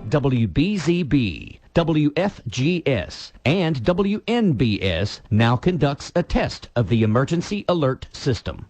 WBZB, WFGS, and WNBS now conducts a test of the emergency alert system.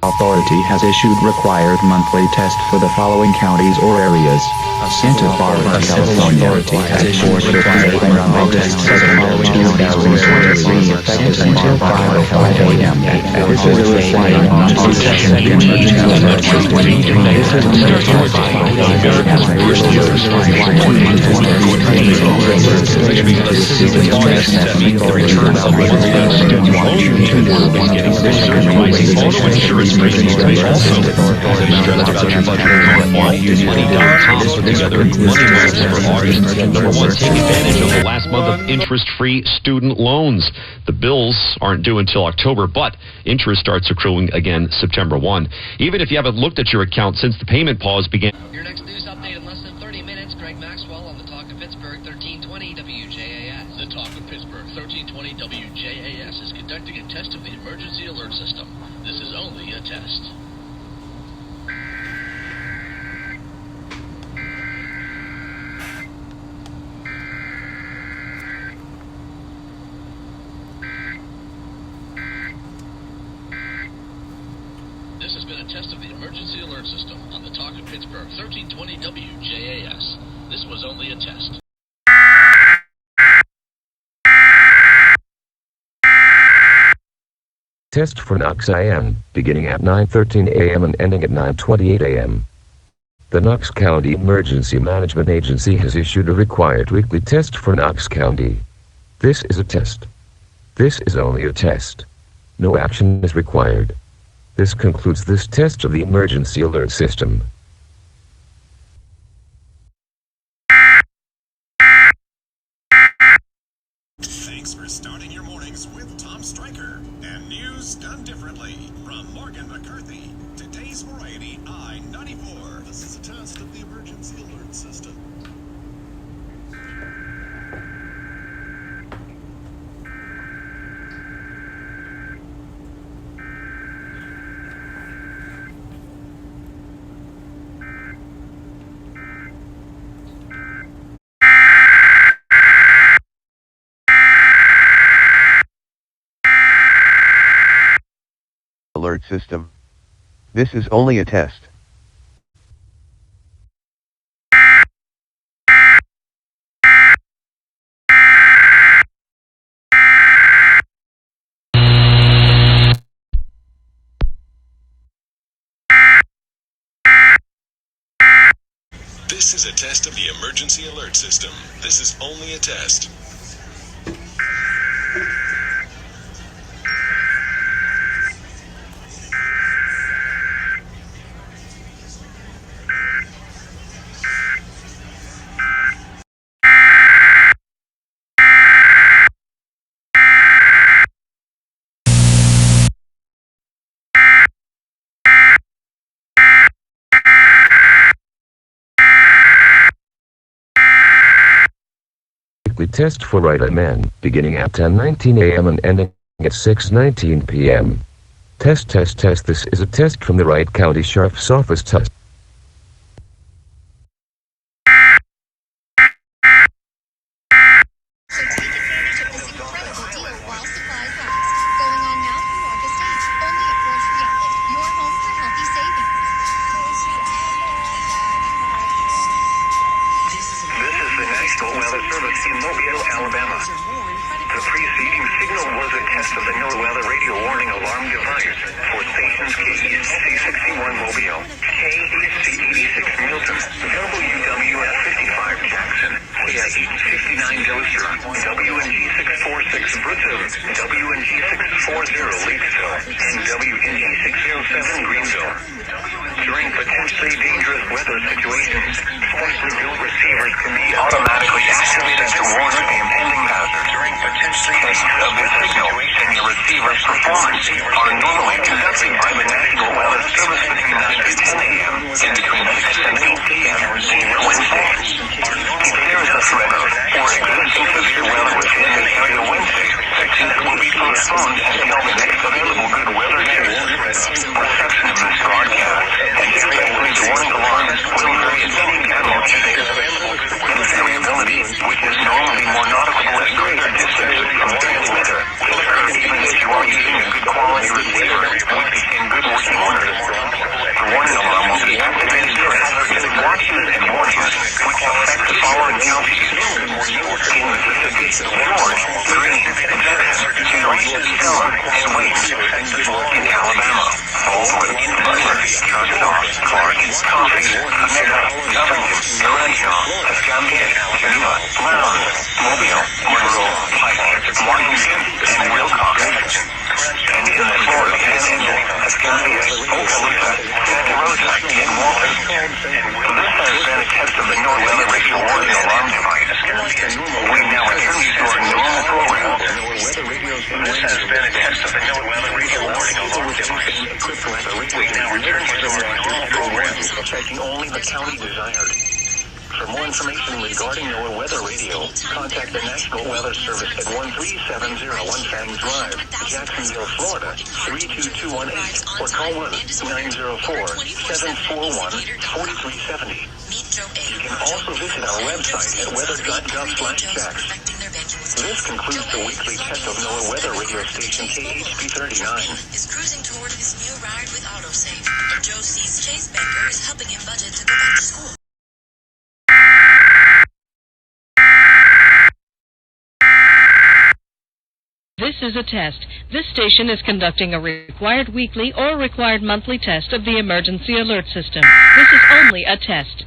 Authority has issued required monthly test for the following counties or areas. Santa Barbara, California authority has issued required monthly test for the following counties or areas. Santa Barbara, California. This is a required monthly test for the emergency alert system. This is a certified Number one, take advantage of the last month of interest-free student loans. The bills aren't due until October, but interest starts accruing again September 1. Even if you haven't looked at your account since the payment pause began. Your next news update in less than 30 minutes. Greg Maxwell on the Talk of Pittsburgh, 1320 WJAS. The Talk of Pittsburgh, 1320 WJAS is conducting a test of the emergency alert system. This is only a test. This has been a test of the emergency alert system on the Talk of Pittsburgh, 1320 WJAS. This was only a test. Test for Knox IM, beginning at 9:13 a.m. and ending at 9:28 a.m. The Knox County Emergency Management Agency has issued a required weekly test for Knox County. This is a test. This is only a test. No action is required. This concludes this test of the emergency alert system. Thanks for starting your mornings with Tom Stryker and News Done Differently from Morgan McCarthy. Today's variety I-94. This is a test of the emergency alert system. Alert system. This is only a test. This is a test of the emergency alert system. This is only a test. weekly test for Right Men, beginning at 10:19 a.m. and ending at 6:19 p.m. Test. This is a test from the Wright County Sheriff's Office test. The preceding signal was a test of the NOAA radio warning alarm device for stations KEC61 Mobile, KEC86 Milton, WWF55 Jackson, KIH59 Gloucester, WNG646 Britton, WNG640 Lakesville, and WNG607 Greenville. During potentially dangerous weather situations, specially built receivers can be automatically activated to warn of the impending hazard. During potentially dangerous of the signal and your receiver's performance are normally conducted by the National Weather Service between 9 to 10 a.m. and between 6 and 8 p.m. on Wednesday. If there is a threat of or existing severe weather within the area Wednesday, sections will be postponed until the next available good weather day. Reception of this broadcast and especially the warning alarms will vary at any channel today. This variability, which is normally more noticeable at greater distances from bad weather, will occur even if you are using a good quality receiver in good working order. The warning alarm will be activated for hazardous watches and warnings, which affect the following counties: in Mississippi, George, Green, Texas, Erie, Selma, and Wayne. In Alabama, Baldwin, Butler, Choctaw, Clark, Coffee, Canada, Covington, Crenshaw, Escambia, Geneva, Lowndes, Mobile, Monroe, Pike, Washington, and Wilcox. And in the Florida Panhandle, Escambia, Okaloosa, Santa Rosa, and Walton. This has been a test of the NOAA radio warning alarm device. We now return you to our normal program. This has been a test of the NOAA radio warning alarm device. We now return you to our normal program, affecting only the county desired. For more information regarding NOAA Weather Radio, contact the National Weather Service at 13701 Fanning Drive, Jacksonville, Florida, 32218, or call 1-904-741-4370. You can also visit our website at weather.gov/jacks. This concludes the weekly test of NOAA Weather Radio Station KHP39. Is cruising toward his new ride with AutoSave, and Joe sees Chase Banker is helping him budget to go back to school. This is a test. This station is conducting a required weekly or required monthly test of the emergency alert system. This is only a test.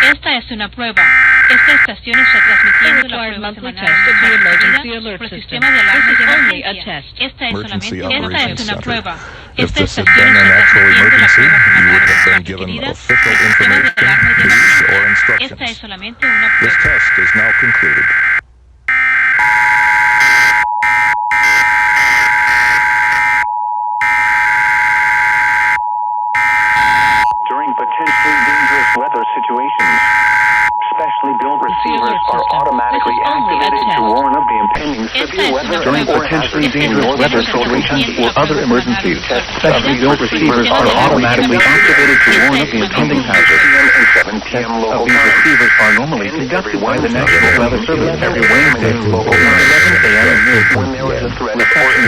Esta es una prueba. Esta estación está transmitiendo la prueba semanal por el sistema de alarma de emergencia. Esta es una prueba. Esta If this had been an actual emergency, you would have been given official information, news, or instructions. This test is now concluded. During potentially dangerous weather situations, specially built receivers are automatically activated to warn of the impending severe weather. During potentially dangerous weather situations or other emergencies, specially built receivers are automatically activated to warn of the impending hazard. Of these receivers are normally conducted by the National Weather Service every Wednesday from 11 a.m. and noon. Reception of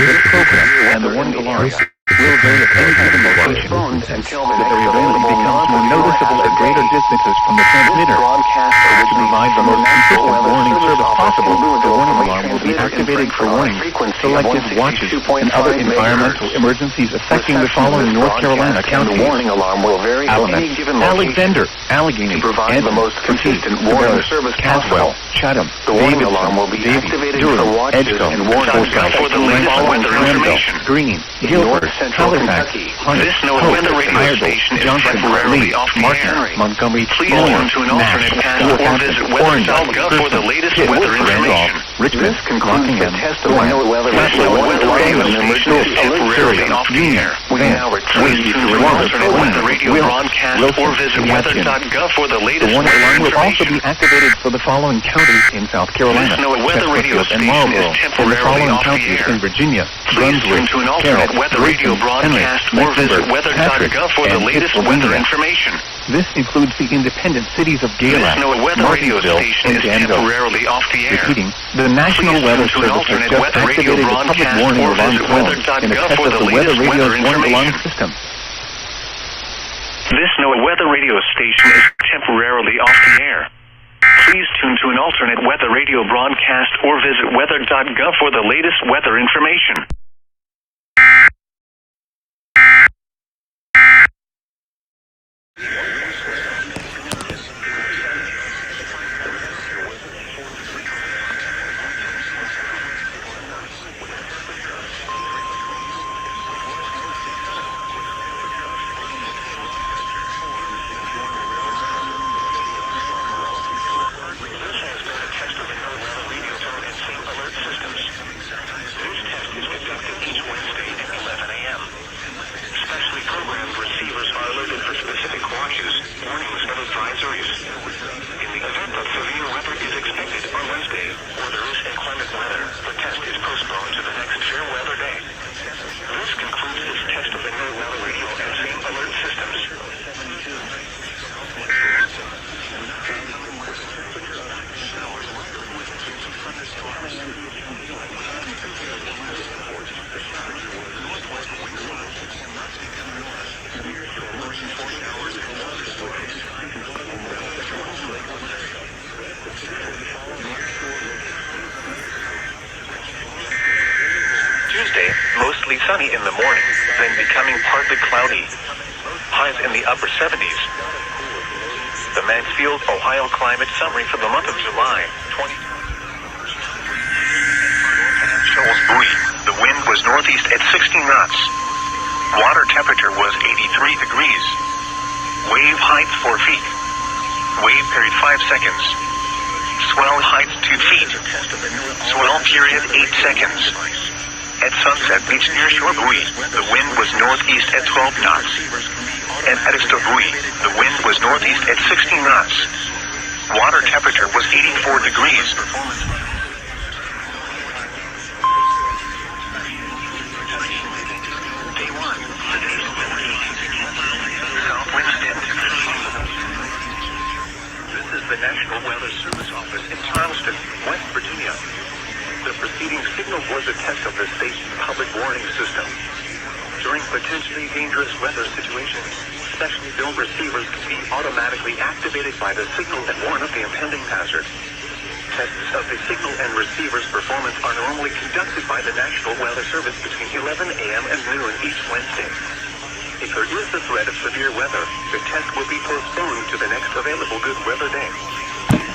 this program and the warning alarms will vary at any given location. The variability becomes more noticeable at greater distances from the transmitter. To provide the most consistent warning service possible, the warning alarm will be activated for warning selected watches and other environmental emergencies affecting the following North Carolina counties: Alamance, Alexander, Allegheny, Anson, Consistent warning service Caswell, Chatham, Davies, Durham, Edgecombe, Forsyth, Granville, Greene, Guilford, Halifax, Hunter, Hope, Iredell, Johnson, Lee, Martin, Montgomery, Lawrence, Nash, Orange, Pitt, Randolph, Richmond, This concludes the Rockingham, test of the NOAA radio station is temporarily off the air. We now return to an alternate weather radio broadcast or visit weather.gov for the latest The warning weather alarm will also information. be activated for the following counties in South Carolina: This NOAA weather radio Chesterfield and station is Marlboro, and the temporarily following off the counties air. in Virginia: Please turn Brunswick, to an alternate Carroll, weather radio Grayson, broadcast Henry, or visit Mecklenburg, weather.gov for the and latest Pittsylvania. weather information. This includes the independent cities of This Galax, NOAA weather radio Martinsville, station and is Danville. temporarily off the air. Repeating, the National Please Weather turn to an Service has alternate just weather radio activated the public broadcast warning or alarm visit tone in a weather.gov test for of the the Weather latest Radio's weather warning alarm information. system. This NOAA weather radio station is temporarily off the air. Please tune to an alternate weather radio broadcast or visit weather.gov for the latest weather information. Tuesday, mostly sunny in the morning, then becoming partly cloudy. Highs in the upper 70s. The Mansfield, Ohio climate summary for the month of July 20. Shoals buoy. The wind was northeast at 16 knots. Water temperature was 83 degrees. Wave height 4 feet. Wave period 5 seconds. Swell height 2 feet. Swell period 8 seconds. At Sunset Beach near Shore Buoy, the wind was northeast at 12 knots. At Edisto Buoy, the wind was northeast at 16 knots. Water temperature was 84 degrees. Day 1. Today's south winds 10 to 15. This is the National Weather Service Office in Charleston, West Virginia. The preceding signal was a test of the state's public warning system. During potentially dangerous weather situations, specially billed receivers can be automatically activated by the signal and warn of the impending hazard. Tests of the signal and receiver's performance are normally conducted by the National Weather Service between 11 a.m. and noon each Wednesday. If there is a threat of severe weather, the test will be postponed to the next available good weather day.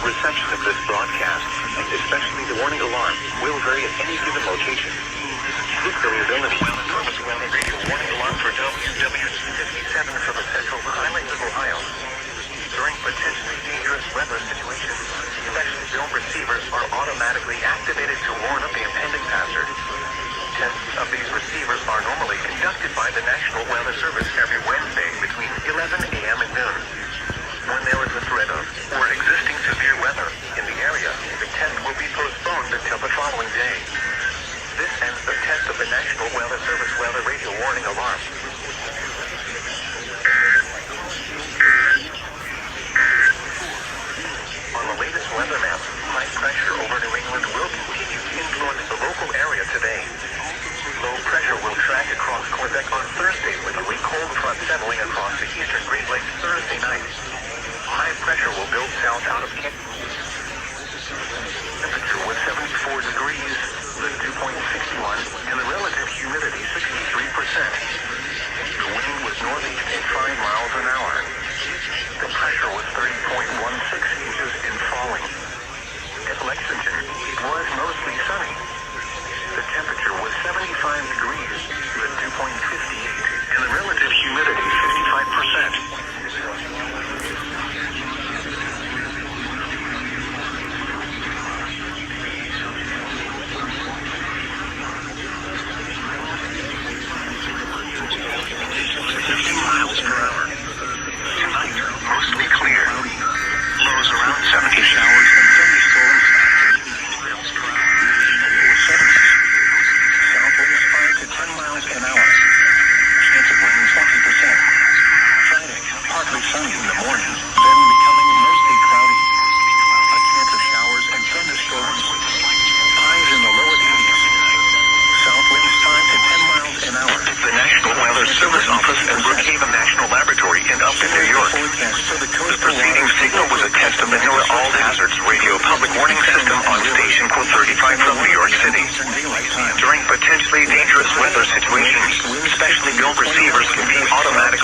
Reception of this broadcast, and especially the warning alarm, will vary at any given location. This variability causes weather radio warning alarm for WWC-57 for the Central Highlands of Ohio. During potentially dangerous weather situations, specially billed receivers are automatically activated to warn of the impending hazard. Tests of these receivers are normally conducted by the National Weather Service every Wednesday between 11 a.m. and noon. When there is a threat of or existing severe weather in the area, the test will be postponed until the following day. This ends the test of the National Weather Service weather radio warning alarm. On the latest weather map, high pressure over New England will continue to influence the local area today. Low pressure will track across Quebec on Thursday with a weak cold front settling across the eastern Great Lakes Thursday night. High pressure will build south out of Kent. Temperature was 74 degrees, the dew point 61, and the relative humidity 63%. The wind was northeast at 5 miles an hour. The pressure was 30.16 inches and falling. At Lexington, it was mostly sunny. The temperature was 75 degrees, the dew point 58, and the relative humidity 55%.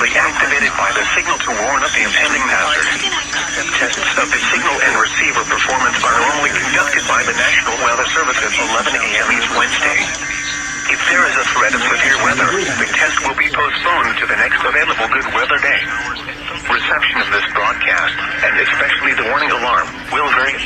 automatically activated by the signal to warn of the impending hazard. Tests of the signal and receiver performance are normally conducted by the National Weather Service at 11 a.m. each Wednesday. If there is a threat of severe weather, the test will be postponed to the next available good weather day. Reception of this broadcast, and especially the warning alarm, will vary.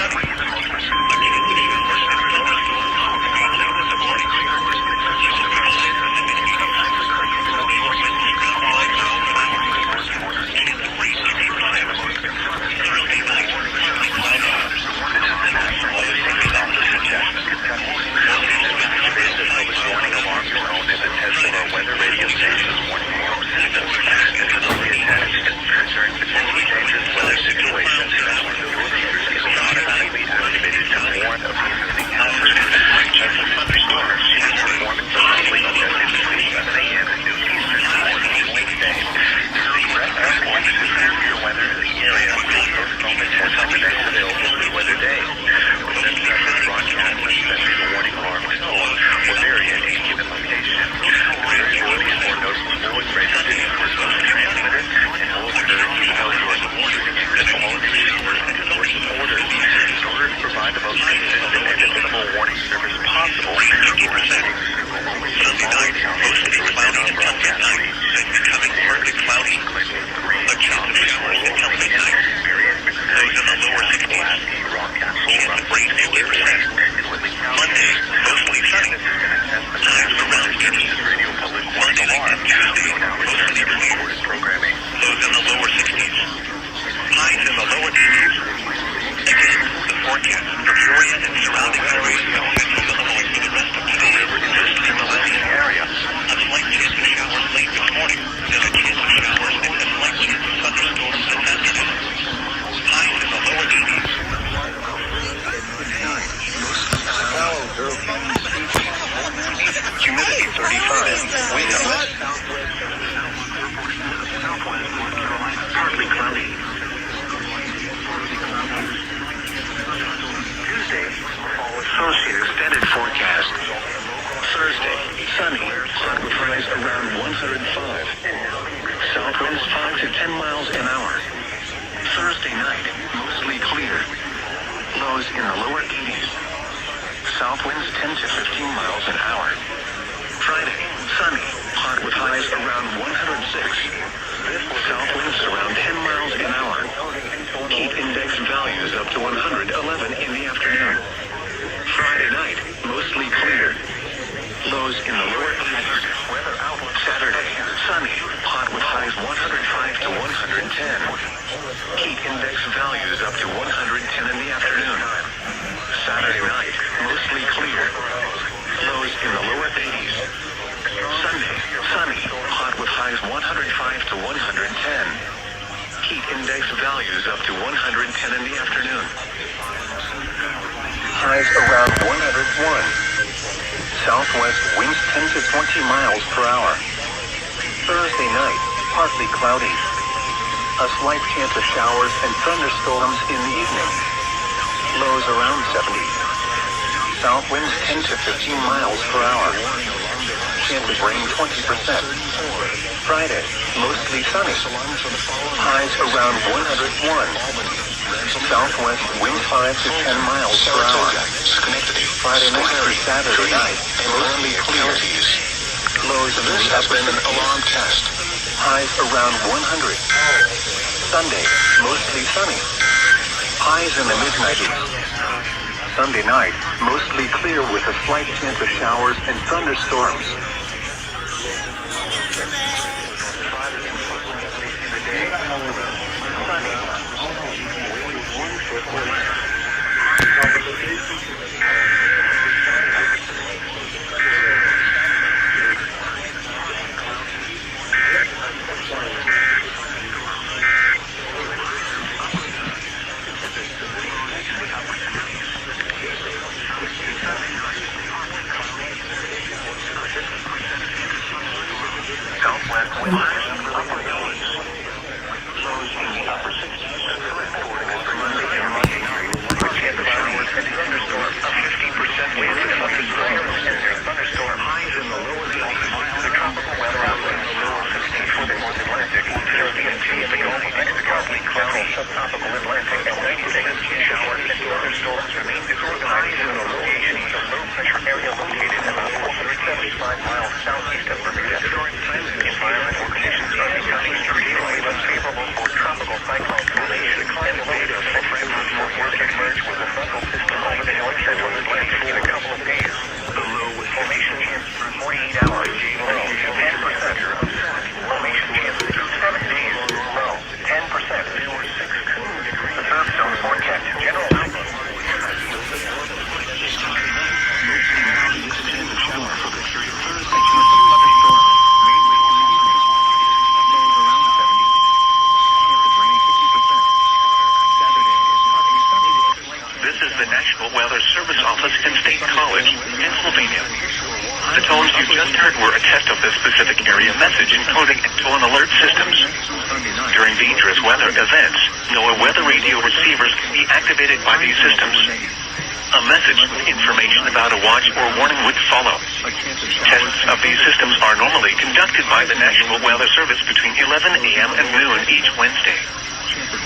Sunday night, mostly clear with a slight chance of showers and thunderstorms. Southwest winds, lows in the upper 60s. For Monday and Monday night, with chance of showers and thunderstorms. Pennsylvania. The tones you just heard were a test of the specific area message encoding and tone alert systems. During dangerous weather events, NOAA weather radio receivers can be activated by these systems. A message with information about a watch or warning would follow. Tests of these systems are normally conducted by the National Weather Service between 11 a.m. and noon each Wednesday.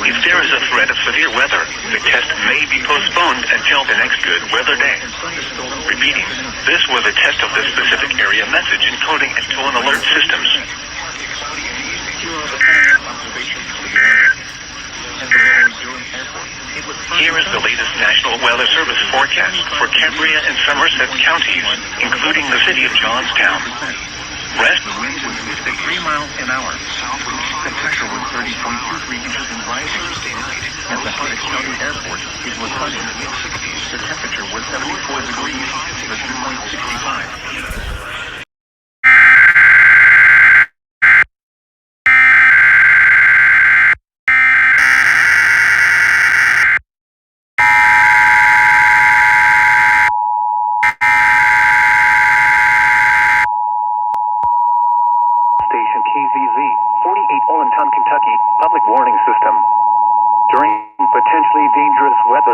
If there is a threat of severe weather, the test may be postponed until the next good weather day. Repeating, this was a test of the specific area message encoding and tone alert systems. Here is the latest National Weather Service forecast for Cambria and Somerset counties, including the city of Johnstown. West wind was 53 miles an hour. The pressure was 30.23 inches and rising. At the Harris County Airport, it was hot in the mid-60s. The temperature was 74 degrees, the dew point 65.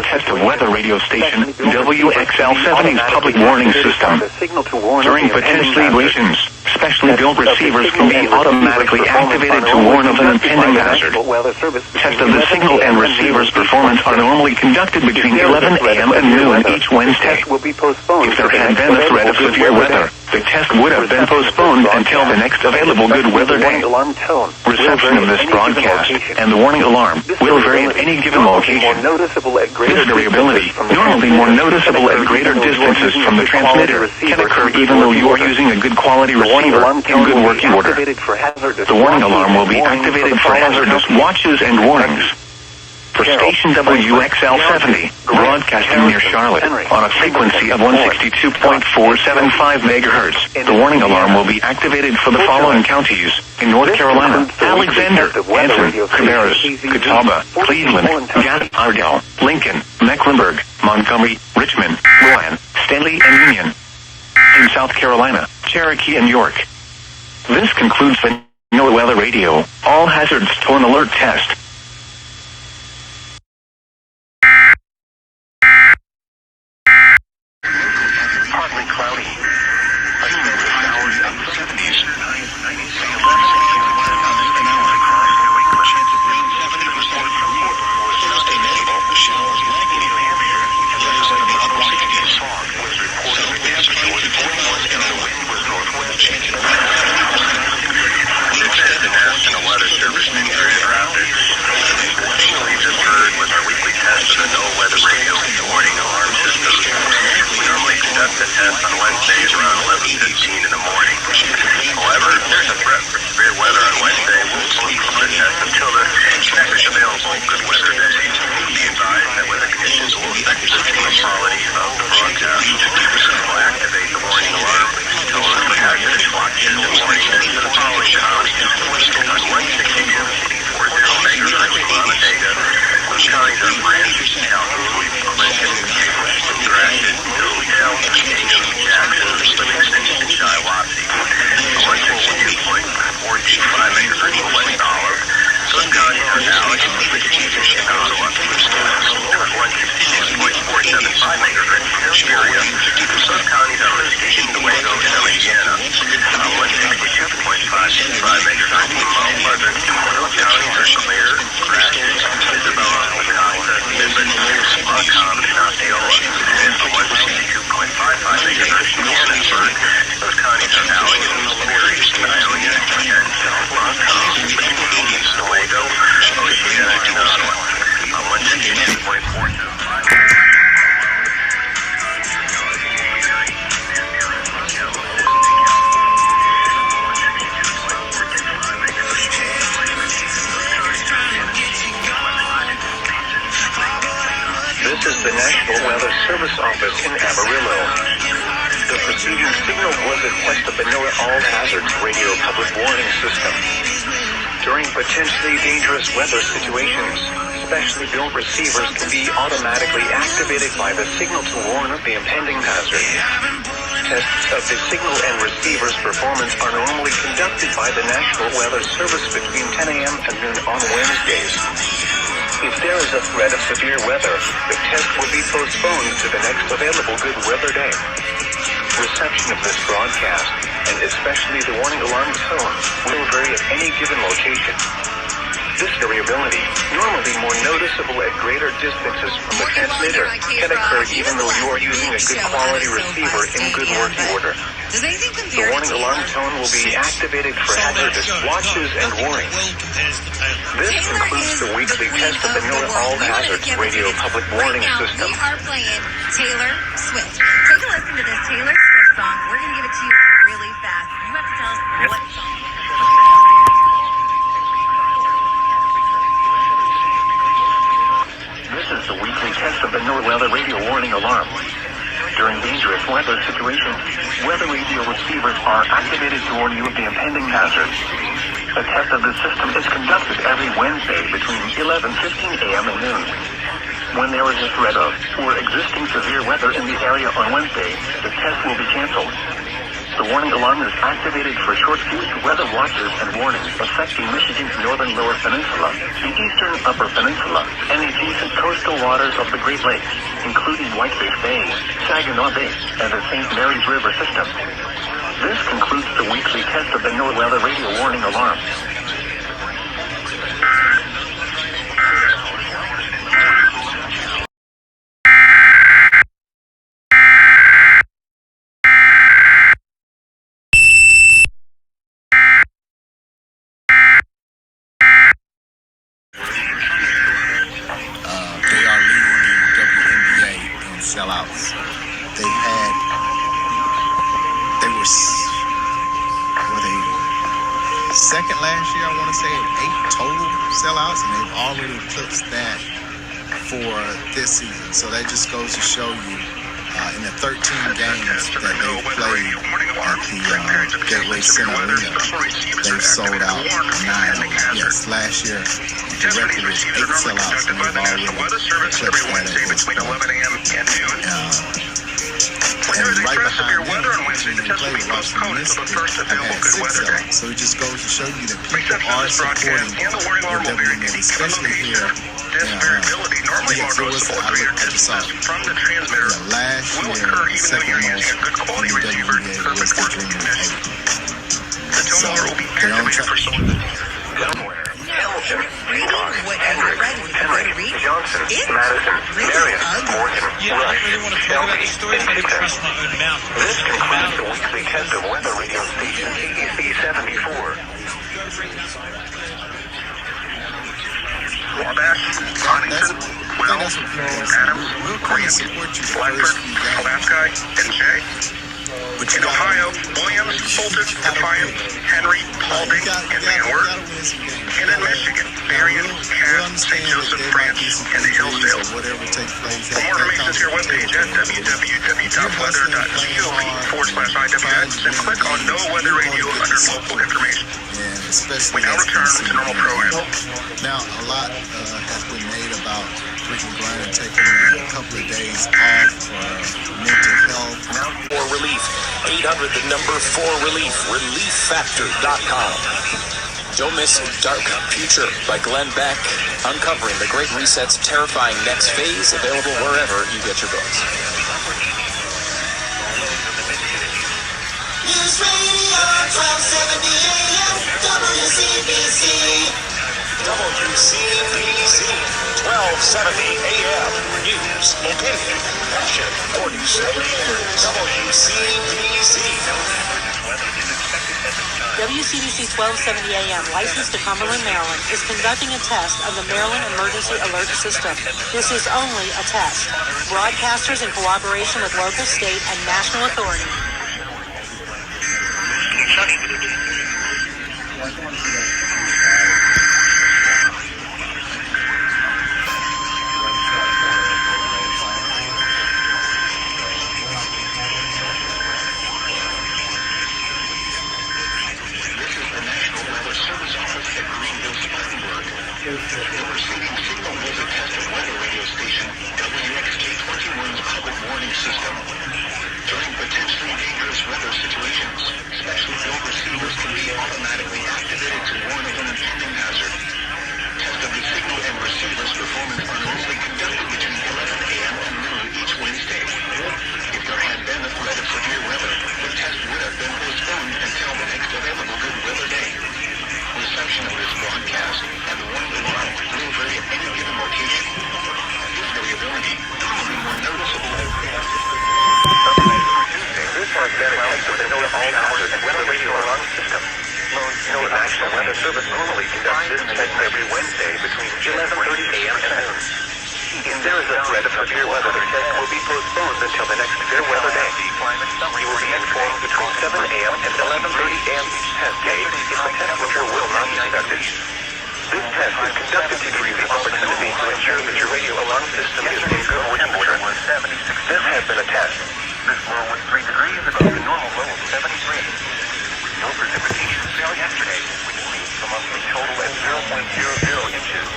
Test of weather radio station WXL-70's public warning system. During potential situations, specially built receivers can be automatically activated to warn of an impending hazard. Test of the signal and receiver's performance are normally conducted between 11 a.m. and noon each Wednesday. If there had been a threat of severe weather, the test would have been postponed until the next available good weather day. Reception of this broadcast and the warning alarm will vary at any given location. This variability, normally more noticeable at greater distances from the transmitter, can occur even though you are using a good quality receiver in good working order. The warning alarm will be activated for hazardous watches and warnings. For station WXL-70, broadcasting near Charlotte on a frequency of 162.475 megahertz, the warning alarm will be activated for the following counties in North Carolina: Alexander, Anson, Cabarrus, Catawba, Cleveland, Gannett, Ardell, Lincoln, Mecklenburg, Montgomery, Richmond, Rowan, Stanley, and Union. In South Carolina, Cherokee, and York. This concludes the NOAA Weather Radio All Hazards Tone Alert Test. Partly cloudy. Humid with showers in the 70s. The test on Wednesdays around 11:15 in the morning. However, if there's a threat for severe weather on Wednesday, we'll postpone the test until the next available good weather day. Be advised that weather conditions will affect the signal quality of the broadcast. We'll activate the warning alarm until the hazardous watches and warnings into the following counties. On 162.40 megahertz Onondaga, those counties are Branch, Calhoun, Clinton, Gratiot, Hillsdale, Ingham, Jackson, Livingston, and Shiawassee. 162.425 megahertz West Olive. Those counties are Alex, Chicago, on 162.475 megahertz Hesperia. Those counties are Mesquite, Nuevo, and Louisiana. 162.525 megahertz Mount Pleasant. Those counties are Clear, Gratiot, Isabella, Wisconsin, Midland, Macomb, and Osceola. 162.55 megahertz Cannonsburg. Those counties are Alex, Superior, Ionia, and South Macomb, Mesquite, Nuevo, Oceana, and Ottawa. 162.475. This is the National Weather Service Office in Amarillo. The preceding signal was a test of the NOAA All Hazards Radio Public Warning System. During potentially dangerous weather situations, specially built receivers can be automatically activated by the signal to warn of the impending hazard. tests of the signal and receiver's performance are normally conducted by the National Weather Service between 10 a.m. and noon on Wednesdays. If there is a threat of severe weather, the test will be postponed to the next available good weather day. Reception of this broadcast, and especially the warning alarm tone, will vary at any given location. This variability, normally more noticeable at greater distances from the transmitter, can occur even though you are using a good quality receiver in good working order. The warning alarm tone will be activated for hazardous watches and warnings. This concludes the weekly test of the Miller All Hazards Radio Public Warning System. We are playing Taylor Swift. Take a listen to this Taylor Swift song. We're going to give it to you really fast. You have to tell us what song. This is the weekly test of the NOAA Weather Radio Warning Alarm. During dangerous weather situations, weather radio receivers are activated to warn you of the impending hazard. A test of the system is conducted every Wednesday between 11:15 a.m. and noon. When there is a threat of or existing severe weather in the area on Wednesday, the test will be canceled. The warning alarm is activated for short-fused weather watches and warnings affecting Michigan's northern lower peninsula, the eastern upper peninsula, and adjacent coastal waters of the Great Lakes, including Whitefish Bay, Saginaw Bay, and the St. Mary's River system. This concludes the weekly test of the NOAA Weather Radio Warning Alarm. Sellouts. They were second last year, I want to say, at 8 total sellouts, and they've already eclipsed that for this season. So that just goes to show you, in the 13 games that they've played at the Gateway Center Arena, they've sold out 9. Yes, last year the record was 8 sellouts, and they've already eclipsed that at this point. And right behind them, Washington Mississippi have had 6 sellouts. So it just goes to show you that people are supporting the WMA, especially here in yes, it was, I just saw it. Yeah, last year, the second most in the WMA was the Dreamer 8. So they're on track. Hamilton, Ewing, Henry, Johnson, Madison, Marion, Morgan, Rush, Shelby, and Hickman. This concludes the weekly test of weather radio station CEC 74. Wabash, Huntington, Will, Adams, Grant, Blackford, Alaska, and Jay. In Ohio, Williams, Fulton, Defiant, Henry, Paulding, and Van Wert. And in Michigan, Marion, Cass, St. Joseph, Branch, and the Hillsdale. For more information, see our webpage at www.weather.gov/IWX and click on No Weather Radio under local information. We now return to normal program. Now, a lot has been made about Ricky Bryant taking a couple of days off for mental health. Now for relief, 800 the number 4 relief, relieffactor.com. Don't miss Dark Future by Glenn Beck, uncovering the Great Reset's terrifying next phase, available wherever you get your books. News Radio 1270 AM, WCBC. WCBC, 1270 AM. News, opinion, passion, 47 years. WCBC. WCBC 1270 AM, licensed to Cumberland, Maryland, is conducting a test of the Maryland Emergency Alert System. This is only a test. Broadcasters in cooperation with local, state, and national authorities. WXK 21's public warning system. During potentially dangerous hazardous weather situations. Special field receivers can be automatically activated to warn of an impending hazard. Test of the signal and receivers performance are normally conducted between 11 a.m. and noon each Wednesday. If there had been a threat of severe weather, the test would have been postponed until the next available good weather day. Reception of this broadcast and the warning alarm will vary at any given location. This variability normally more noticeable as this has been a test of the NOAA All-Hazard Weather Radio Alarm System. NOAA National Weather Service normally conducts this test every Wednesday between 11:30 a.m. and noon. If there is a threat of severe weather, the test will be postponed until the next fair weather day. You will be informed between 7 a.m. and 11:30 a.m. each test day if the temperature will not be conducted. This test is conducted to give you the opportunity to ensure that your radio alarm system is in good working order. This has been a test. This low was 3 degrees above the normal low of 73. No precipitation fell yesterday, which leaves the monthly total at 0.00 inches.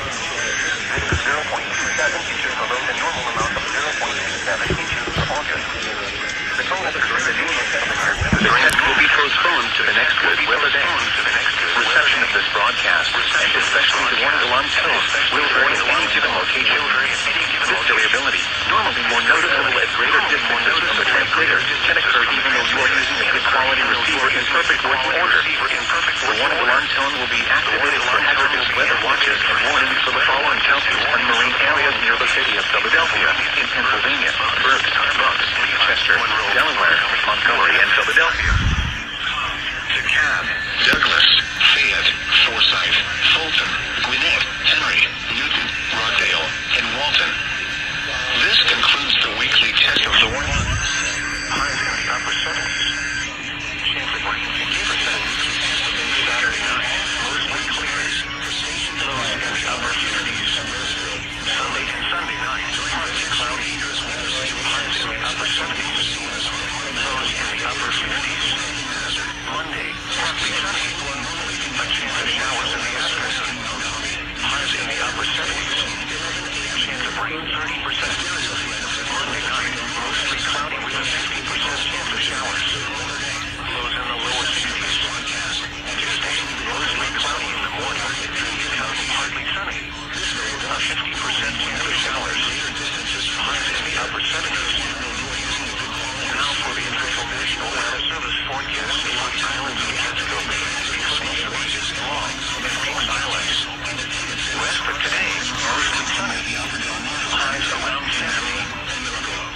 This is 0.27 inches below the normal amount of 0.27 inches for August. The total precipitation will be postponed to the next good weather day. Reception of this broadcast, and especially the warning alarm test, will vary at any given location. This variability, normally more noticeable at greater distances from the transmitter, can occur even though you are using a good quality receiver in perfect working order. The warning alarm tone will be activated for hazardous weather watches and warnings for the following counties and marine areas near the city of Philadelphia, in Pennsylvania, Berks, Bucks, Chester, Delaware, Montgomery, and Philadelphia. DeKalb, Douglas, Fayette, Forsyth, Fulton, Gwinnett, Henry, Newton, Rockdale, and Walton. This concludes the weekly test of the warning. Highs in the upper 70s. Chance of rain 50%. Saturday night, mostly clear. Lows in the upper 50s. Sunday and Sunday night, partly cloudy. Highs in the upper 70s. Lows in the upper 50s. Monday, partly sunny. A chance of showers in the afternoon. Highs in the upper 70s. Chance of rain 30%. Monday night, mostly cloudy with a 50% chance of showers. Lows in the lower 60s. Tuesday, mostly cloudy in the morning. Becoming partly sunny. A 50% chance of showers. Highs in the upper 70s. Now for the official National Weather Service forecast for the islands of Casco Bay, St. Long, and Kings Islands. West of today, mostly sunny. Highs around 70.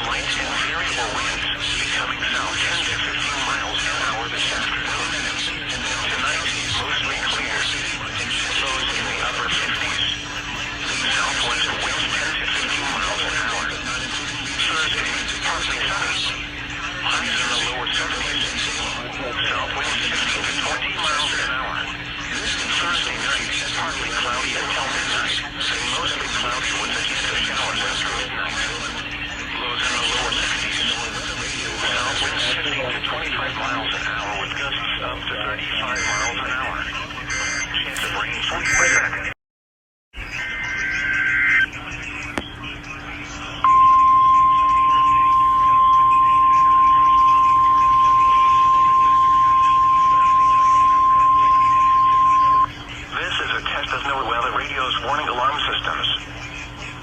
Light and variable winds becoming south 10 to 15 miles an hour this afternoon. Tonight, mostly clear. Lows in the upper 50s. Southwest winds 10 to 15 miles an hour. Thursday, partly sunny. Highs in the lower 70s. Southwest 15 to 20 miles an hour. Thursday night, partly cloudy until midnight, and mostly cloudy with a chance of showers after midnight. Lows in the lower 60s. South winds 15 to 25 miles an hour with gusts up to 35 miles an hour. Chance of rain 40%. Warning alarm systems.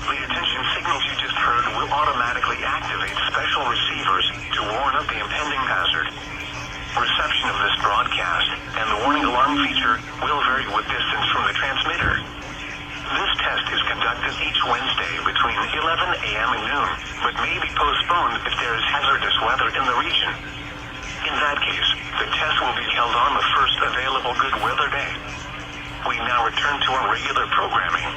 The attention signals you just heard will automatically activate special receivers to warn of the impending hazard. Reception of this broadcast and the warning alarm feature will vary with distance from the transmitter. This test is conducted each Wednesday between 11 a.m. and noon, but may be postponed if there is hazardous weather in the region. In that case, the test will be held on the first available good weather day. We now return to our regular programming.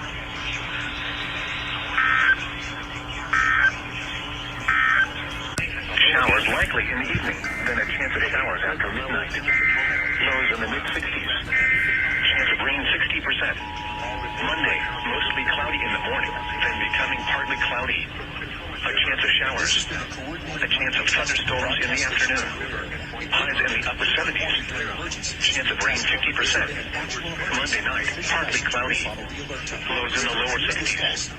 Showers likely in the evening, then a chance of showers after midnight. Lows in the mid-60s. Chance of rain 60%. Monday, mostly cloudy in the morning, then becoming partly cloudy. A chance of showers. A chance of thunderstorms in the afternoon. Highs in the upper 70s. Chance of rain 50%. Monday night, partly cloudy. Lows in the lower 60s.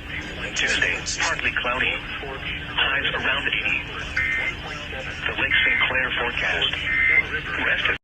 Tuesday, partly cloudy. Highs around 80. the Lake St. Clair forecast. Rest of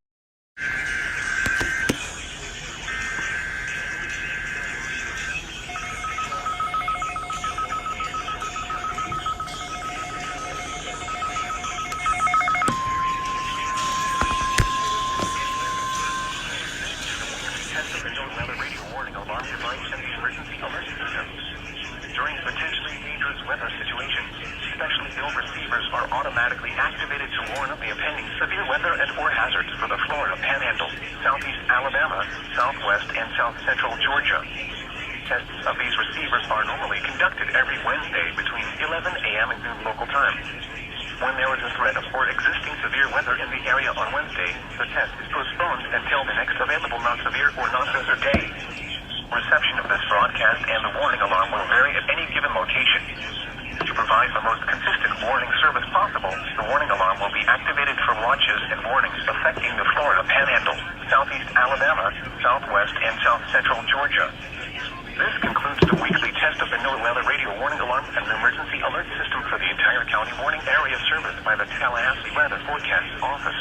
during potentially dangerous weather situations, specially ill receivers are automatically activated to warn of the impending severe weather and or hazards for the Florida Panhandle, southeast Alabama, southwest and south central Georgia. Tests of these receivers are normally conducted every Wednesday between 11 a.m. and noon local time. When there is a threat of or existing severe weather in the area on Wednesday, the test is postponed until the next available non-severe or non-weather day. Reception of this broadcast and the warning alarm will vary at any given location. To provide the most consistent warning service possible, the warning alarm will be activated for watches and warnings affecting the Florida Panhandle, southeast Alabama, southwest and south central Georgia. This concludes the weekly test of the NOAA radio warning alarm and the emergency alert system for the entire county warning area serviced by the Tallahassee Weather Forecast Office.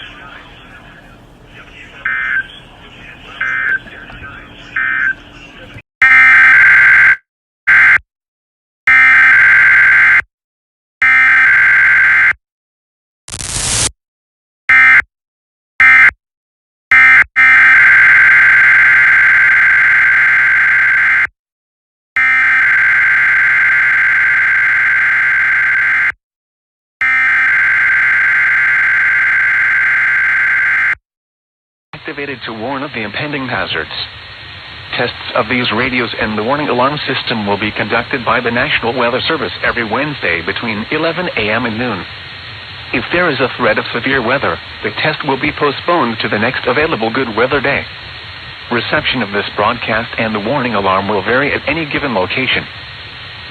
Activated to warn of the impending hazards. Tests of these radios and the warning alarm system will be conducted by the National Weather Service every Wednesday between 11 a.m. and noon. If there is a threat of severe weather, the test will be postponed to the next available good weather day. Reception of this broadcast and the warning alarm will vary at any given location.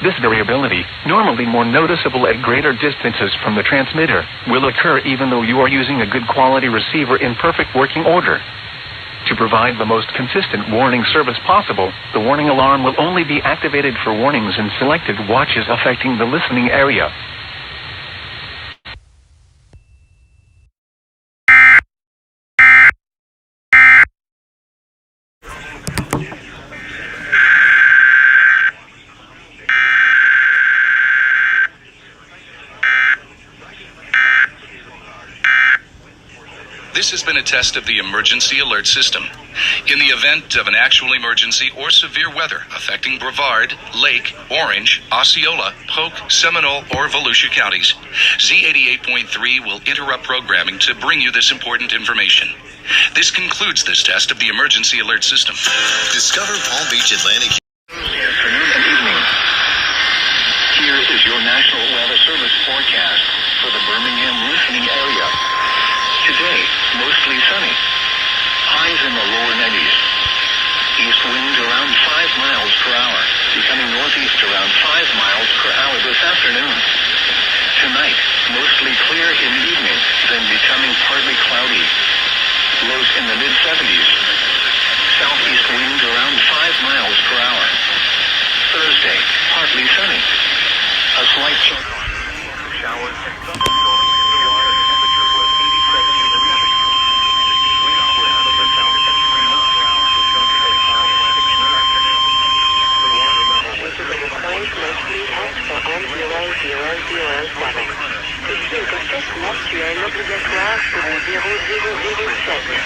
This variability, normally more noticeable at greater distances from the transmitter, will occur even though you are using a good quality receiver in perfect working order. To provide the most consistent warning service possible, the warning alarm will only be activated for warnings in selected watches affecting the listening area. This has been a test of the emergency alert system. In the event of an actual emergency or severe weather affecting Brevard, Lake, Orange, Osceola, Polk, Seminole, or Volusia counties, Z88.3 will interrupt programming to bring you this important information. This concludes this test of the emergency alert system. Discover Palm Beach Atlantic. Afternoon and evening. Here is your National Weather Service forecast for the Birmingham listening area. Today, mostly sunny. Highs in the lower 90s. East winds around 5 miles per hour, becoming northeast around 5 miles per hour this afternoon. Tonight, mostly clear in the evening, then becoming partly cloudy. Lows in the mid-70s. Southeast winds around 5 miles per hour. Thursday, partly sunny. A slight showers and thunderstorms. Actuel obligatoire pour le 0007.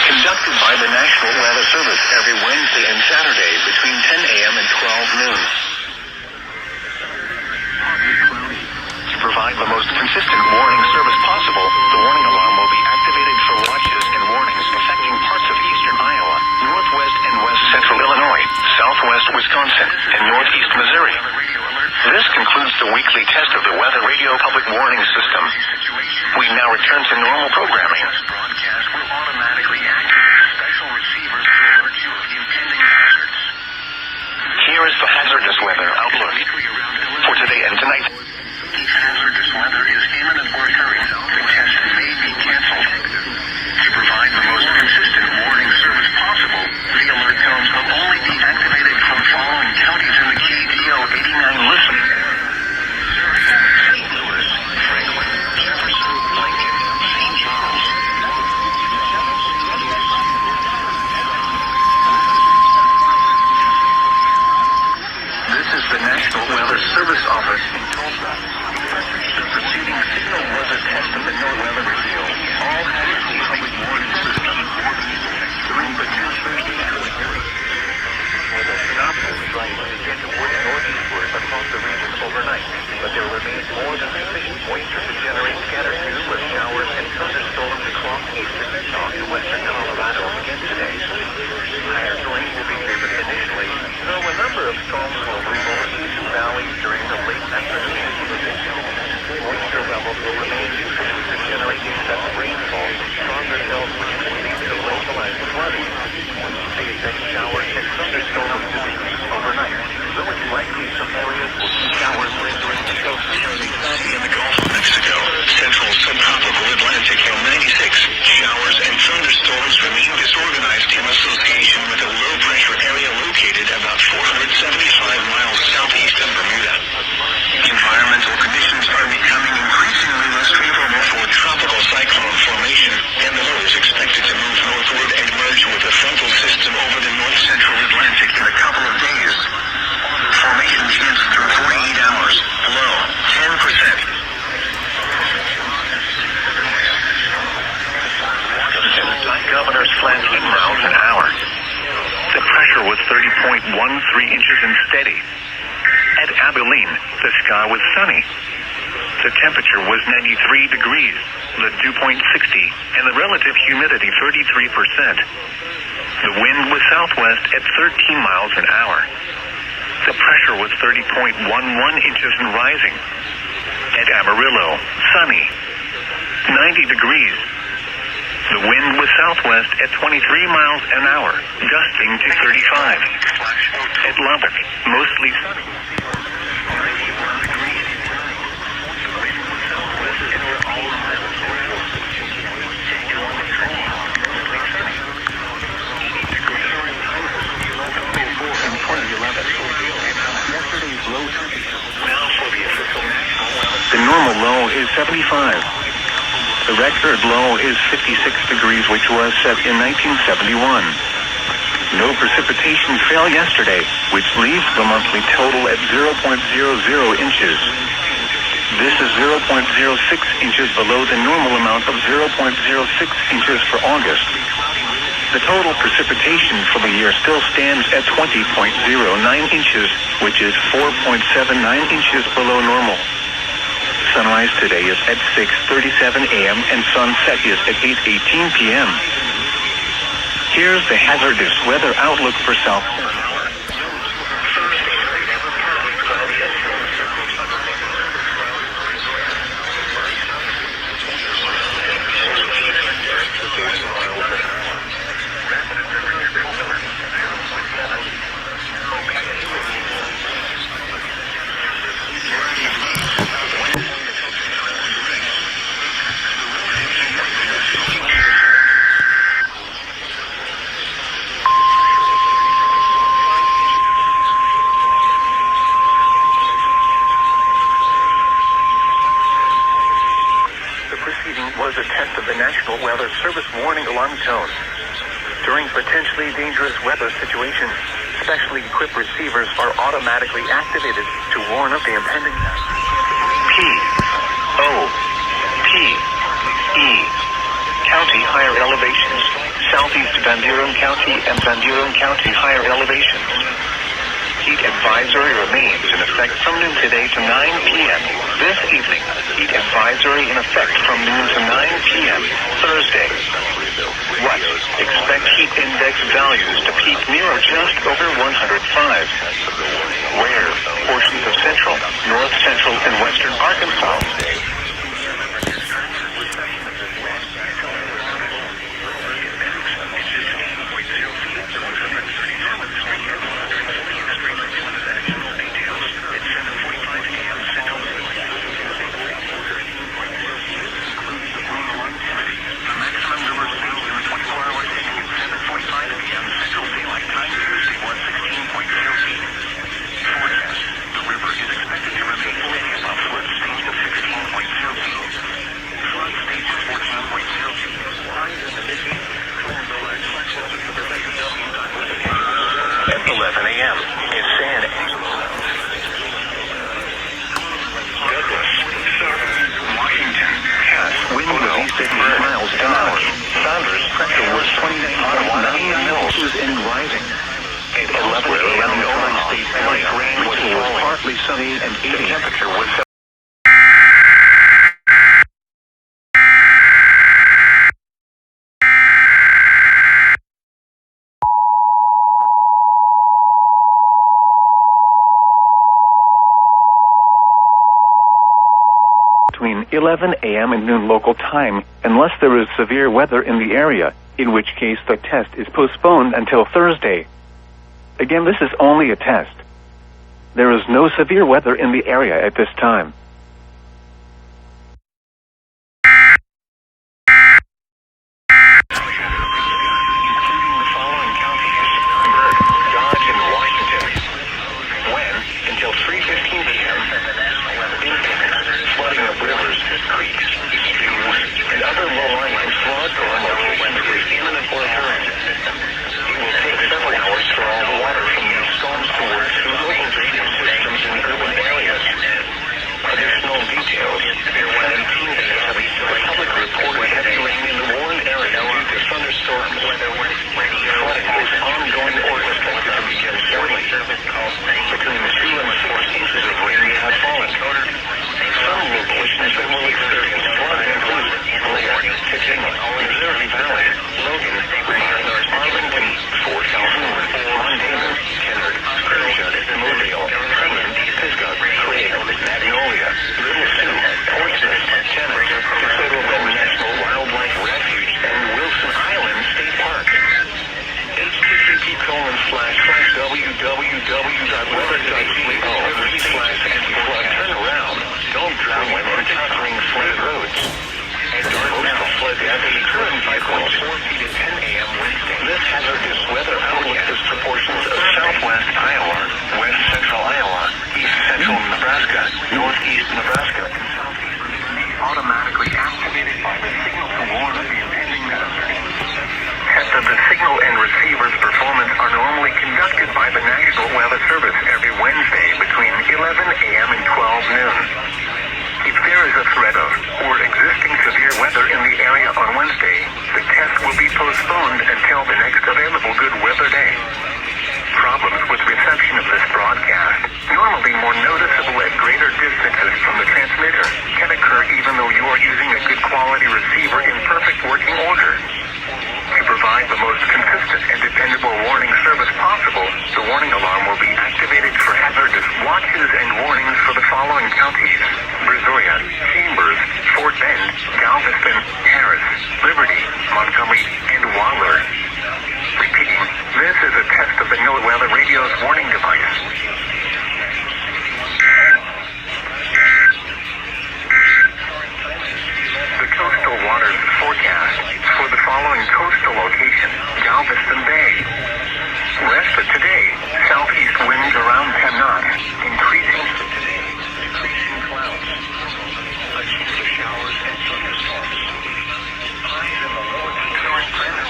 Conducted by the National Weather Service every Wednesday and Saturday between 10 a.m. and 12 noon. To provide the most consistent warning service possible, the warning alarm will be activated for watches the weekly test of the Weather Radio Public Warning System. We now return to normal programming. This broadcast will automatically activate special receivers to alert you of the impending hazards. Here is the hazardous weather outlook for today and tonight. If hazardous weather is imminent or occurring, the test may be canceled. To provide the most consistent warning service possible, the alert tones will only be activated from following counties in the KDO 89 listen. St. Louis, Franklin, Jefferson, Lincoln, St. Charles. This is the National Weather Service Office in Tulsa. The preceding signal was a test of the NOAA radio. All hazards public warning system during potentially dangerous weather. Synopsis is likely to get toward northeastward across the region overnight, but there remains more than sufficient moisture to generate scattered numerous showers and thunderstorms across eastern Utah to western Colorado again today. Higher rain will be favored initially, though a number of storms will move over eastern valleys during the late afternoon. Moisture levels will remain sufficient to generate excessive rainfall and stronger hills which can lead to localized flooding. They expect showers and thunderstorms to decrease overnight, though it's likely some areas will see showers lingering until Sunday in the Gulf of Mexico, central subtropical Atlantic and 96. Showers and thunderstorms remain disorganized in association with a low-pressure area located about 475 miles southeast of Bermuda. Environmental conditions are becoming increasingly less favorable for tropical cyclone formation, and the low is expected to move northward and merge with the frontal system over the north-central Atlantic in a couple of days. Formation shifts through 48 hours. Low, 10%. Governor's flat 10 miles an hour. The pressure was 30.13 inches and steady. At Abilene, the sky was sunny. The temperature was 93 degrees, the dew point 60, and the relative humidity 33%. The wind was southwest at 13 miles an hour. The pressure was 30.11 inches and rising. At Amarillo, sunny, 90 degrees. The wind was southwest at 23 miles an hour, gusting to 35. At Lubbock, mostly sunny. The normal low is 75. The record low is 56 degrees, which was set in 1971. No precipitation fell yesterday, which leaves the monthly total at 0.00 inches. This is 0.06 inches below the normal amount of 0.06 inches for August. The total precipitation for the year still stands at 20.09 inches, which is 4.79 inches below normal. Sunrise today is at 6:37 a.m. and sunset is at 8:18 p.m. Here's the hazardous weather outlook for South Florida. Was a test of the National Weather Service warning alarm tone. During potentially dangerous weather situations, specially equipped receivers are automatically activated to warn of the impending P-O-P-E County higher elevations. Southeast Van Buren County and Van Buren County higher elevations. Heat advisory remains in effect from noon today to 9 p.m. This evening, heat advisory in effect from noon to 9 p.m. Thursday. What? Expect heat index values to peak near or just over 105. Where? Portions of central, north central Arkansas. Between 11 a.m. and noon local time, unless there is severe weather in the area, in which case the test is postponed until Thursday. Again, this is only a test. There is no severe weather in the area at this time. This hazardous weather outlook is proportions of southwest Iowa, west central Iowa, east central Nebraska, northeast Nebraska, and southeast Virginia, automatically activated by the signal to warn of the impending hazard. Tests of the signal and receiver's performance are normally conducted by the National Weather Service every Wednesday between 11 a.m. and 12 noon. If there is a threat of or existing severe weather in the area on Wednesday, the test will be postponed until the next available good weather day. Problems with reception of this broadcast, normally more noticeable at greater distances from the transmitter, can occur even though you are using a good quality receiver in perfect working order. To provide the most consistent and dependable warning service possible, the warning alarm will be activated for hazardous watches and warnings for the following counties: Brazoria, Chambers, Fort Bend, Galveston, Harris, Liberty, Montgomery, and Waller. Repeating, this is a test of the NOAA Weather Radio's warning device. The coastal waters forecast for the following coastal location: Galveston Bay. Rest of today, southeast winds around 10 knots, increasing for today, decreasing clouds, a chance of showers and thunderstorms. Highs in the low to current present,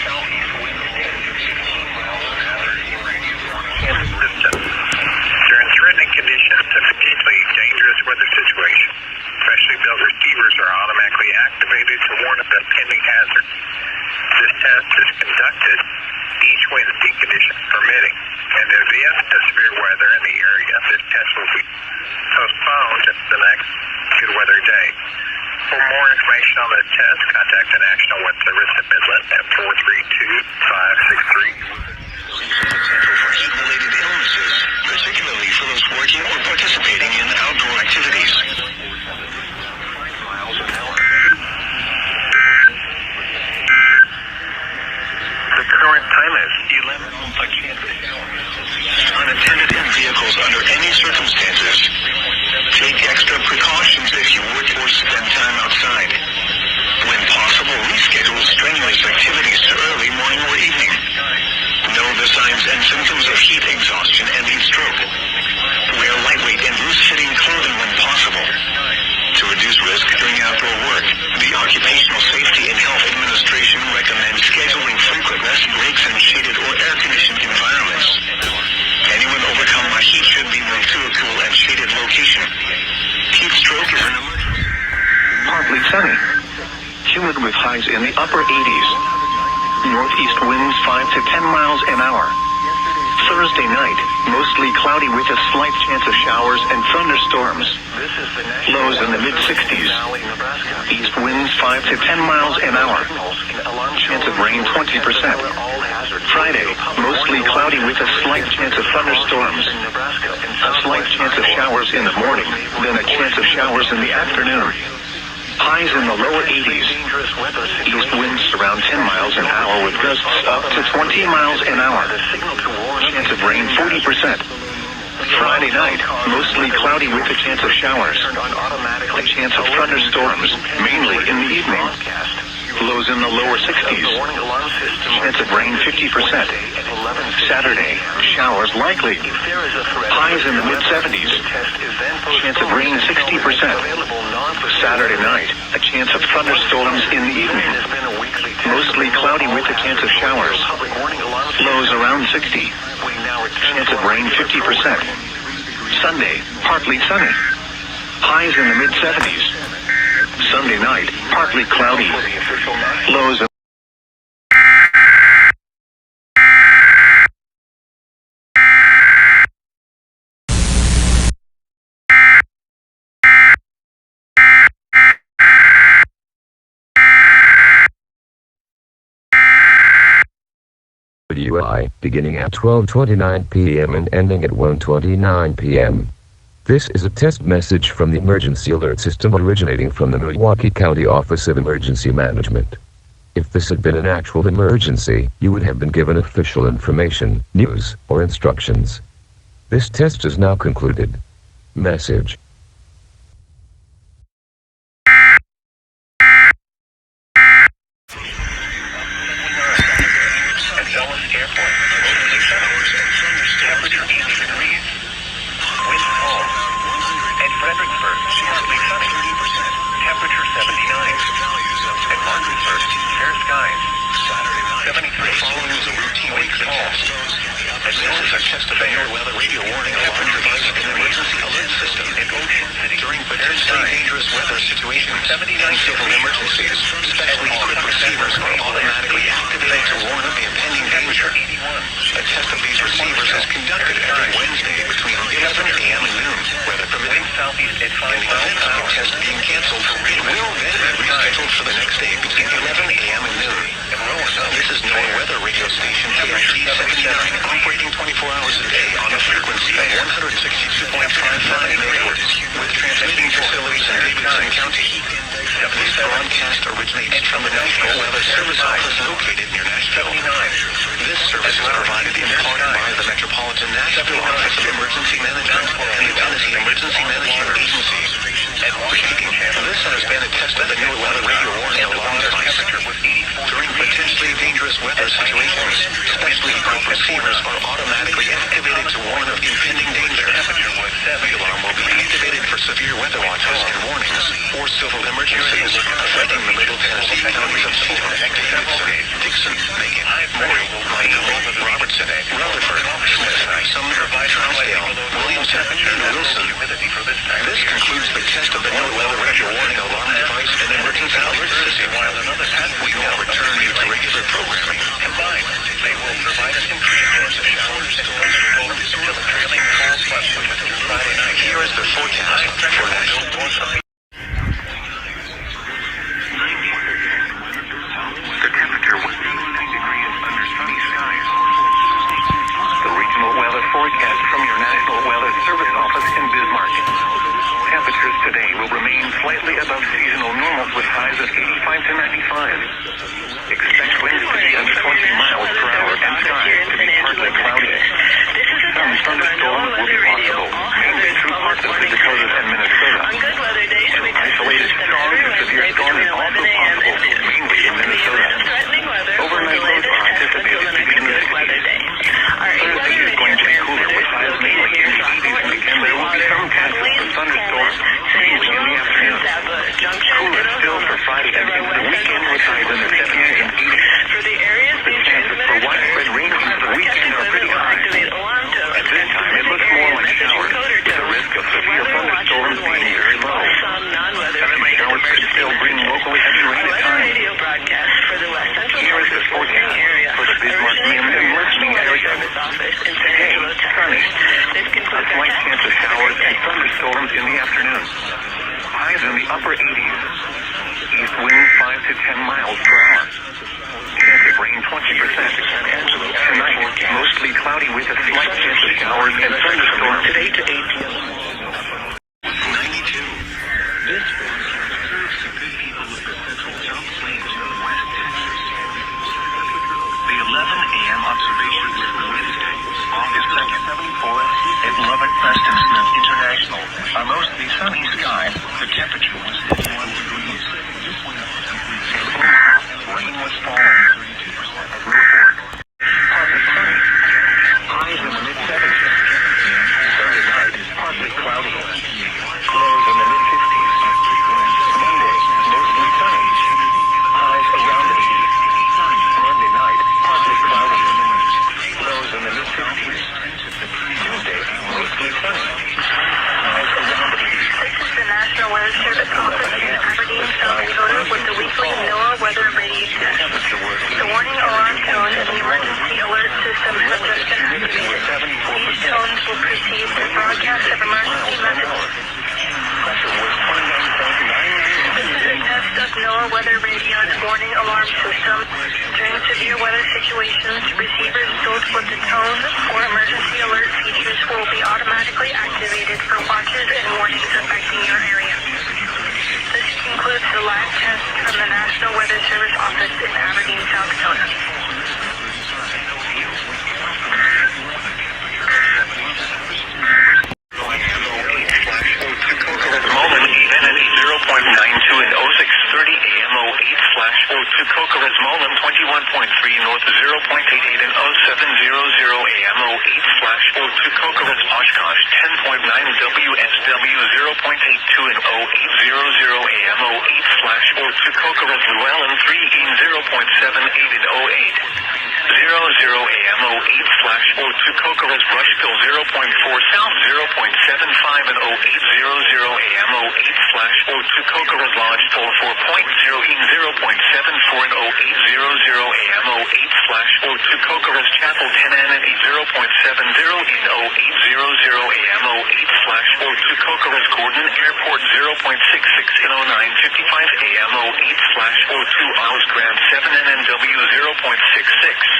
southeast winds 10 to 15 miles an hour in radio warning system. During threatening conditions, a particularly dangerous weather situation, freshly built receivers are automatically activated to warn of the impending hazard. This test is conducted each Wednesday, conditions permitting, and in the event of severe weather in the area, this test will be postponed to the next good weather day. For more information on the test, contact the National Weather Service in Midland at 432-563. Potential for heat-related illnesses, particularly for those working or participating in outdoor activities. highs in the upper 80s. Northeast winds 5 to 10 miles an hour. Thursday night, mostly cloudy with a slight chance of showers and thunderstorms. Lows in the mid-60s. East winds 5 to 10 miles an hour. Chance of rain 20%. Friday, mostly cloudy with a slight chance of thunderstorms. A slight chance of showers in the morning, then a chance of showers in the afternoon. Highs in the lower 80s. East winds around 10 miles an hour with gusts up to 20 miles an hour. Chance of rain 40%. Friday night, mostly cloudy with a chance of showers. A chance of thunderstorms, mainly in the evening. Lows in the lower 60s. Chance of rain 50%. Saturday, showers likely. Highs in the mid-70s. Chance of rain 60%. Saturday night, a chance of thunderstorms in the evening. Mostly cloudy with a chance of showers. Lows around 60. Chance of rain 50%. Sunday, partly sunny. Highs in the mid-70s. Sunday night, partly cloudy. Lows of WI, beginning at 12:29 p.m. and ending at 1:29 p.m. This is a test message from the Emergency Alert System originating from the Milwaukee County Office of Emergency Management. If this had been an actual emergency, you would have been given official information, news, or instructions. This test is now concluded. Message. Friday and into the weekend with highs in the 70s and 80s. For the areas being a slight chance of showers and thunderstorms in the afternoon. Highs in the upper 80s. East wind 5 to 10 miles per hour. Chance of rain 20%. Tonight, mostly cloudy with a slight chance of showers and thunderstorms at 8 to 8 p.m. 92. This broadcast serves the good people of the Central South Plains of West Texas. The 11 a.m. observation was for Wednesday, August 2nd, 74, at Lubbock Preston Smith International. A mostly sunny sky, the temperature was 51 degrees. Rain was falling 32% at Newport. Partly sunny. Highs in the mid-70s. Sunday night is partly cloudy. Lows in the mid-50s. Monday, mostly sunny. Highs around 80. Monday night, partly cloudy. Lows in the mid-50s. Tuesday, mostly sunny. Highs around 80. The National Weather Service office in Aberdeen, South Dakota, with the weekly NOAA weather radio test. The warning alarm tone and the emergency alert system have just been activated. These tones will precede the broadcast of emergency messages. This is a test of NOAA weather radio's warning alarm system. During severe weather situations, receivers built with the tone or emergency alert features will be automatically activated for watches and warnings affecting your area. This includes the live test from the National Weather Service office in Aberdeen, South Dakota. Moment even at 0.92 and 0630 AM 08/02 Cocoras Moline 21.3 north 0.88 and 0700 AM 08/02 Cocoras Oshkosh 10.9 WSW 0.82 and 0800 AM 08/02 Cocoras Llewellyn 3 0.78 and 08. 00 AM 08/02 Cocoras Rushville 0.4 south 0.75 and 0800 AM 08/02 Cocoras Lodgeville 4.0 in 0.74 and 0800 AM 08/02 Cocoras Chapel 10 and 0.70 in 0800 AM 08/02 Cocoras Gordon Airport 0.66 in 0955 AM 08/02 Isles Grand 7 NNW 0.66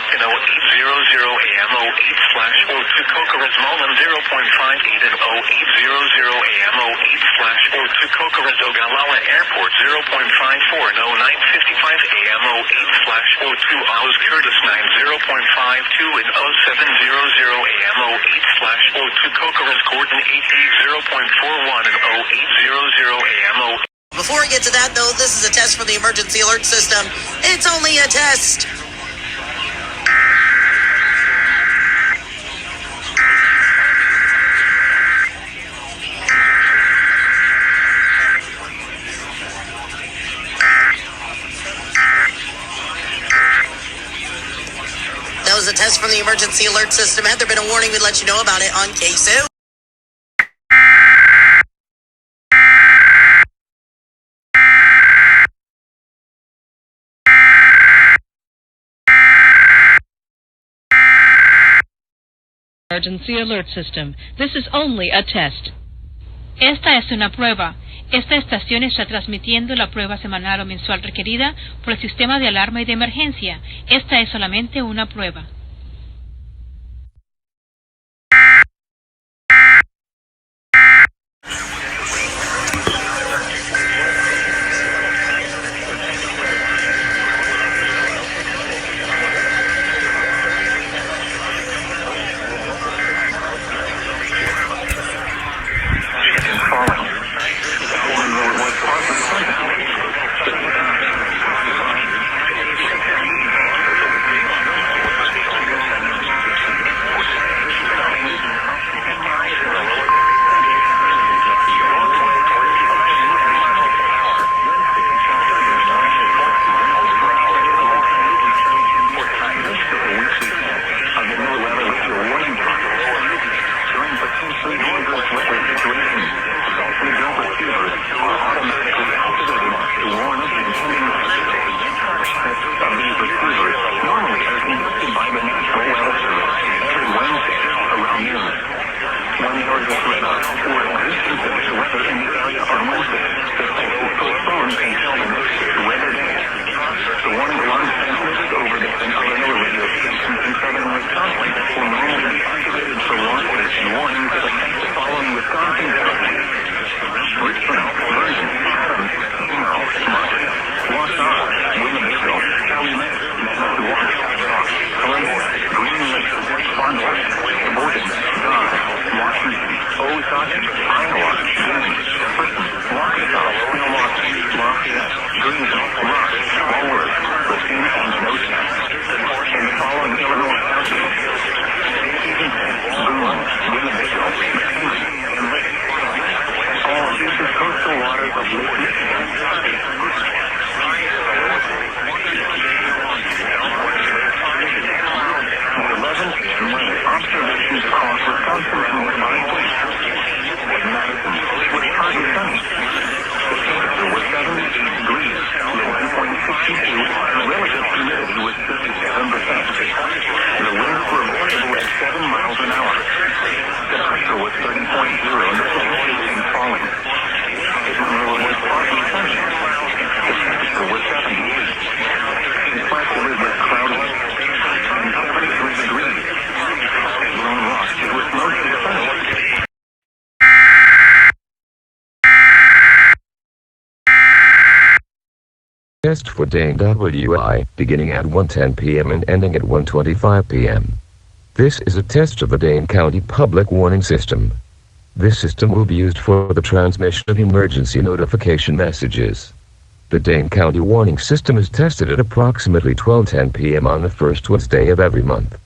in 0800 AM 08/02 Cocoras Moline 0.58 and 0800 AM 08/02 Cocoras Ogallala Airport 0.54 and 0955 AM 08/02 Isles Curtis 9 0.52 and 0700 AM 08/02 Cocoras Gordon 88 0.41 and 0800 AM 08. Before we get to that, though, this is a test for the emergency alert system. It's only a test. That was a test from the emergency alert system. Had there been a warning, we'd let you know about it on KSU. Emergency alert system. This is only a test. Esta es una prueba. Esta estación está transmitiendo la prueba semanal o mensual requerida por el sistema de alarma y de emergencia. Esta es solamente una prueba. for existing severe weather in the area on Wednesday. The test is postponed until the next weather day. The warning alarm transmitted over the Pennsylvania radio stations in southern Wisconsin will normally be activated for launch and warnings of attacks following Wisconsin counties. Richmond, Vernon, Adams, Seymour, Martin, Wausau, Winnebago, Calumet, Manitowoc, Columbus, Green Lake, Fond du Lac, Borden, Don, Washington, Osage, Iowa, Boone, Britain, Waukesha, Milwaukee, Lafayette, Greenville, Rock, Walworth, Racine, and Nosa. In the following Illinois counties: Boone, Winnebago, McKinney, and Lake. All use the coastal waters of Lake Michigan. Observations across Wisconsin and nearby places. Madison was partly sunny. The temperature was 78 degrees, the dew point 62, and relative humidity was 57%. The winds were variable at 7 miles an hour. The pressure was 30.0 and the temperature is falling. It was partly sunny. The temperature was 78. In Placerville it was cloudy and 73 degrees. Lone Rock, it was mostly sunny. Test for Dane WI, beginning at 1:10 p.m. and ending at 1:25 p.m. This is a test of the Dane County Public Warning System. This system will be used for the transmission of emergency notification messages. The Dane County Warning System is tested at approximately 12:10 p.m. on the first Wednesday of every month.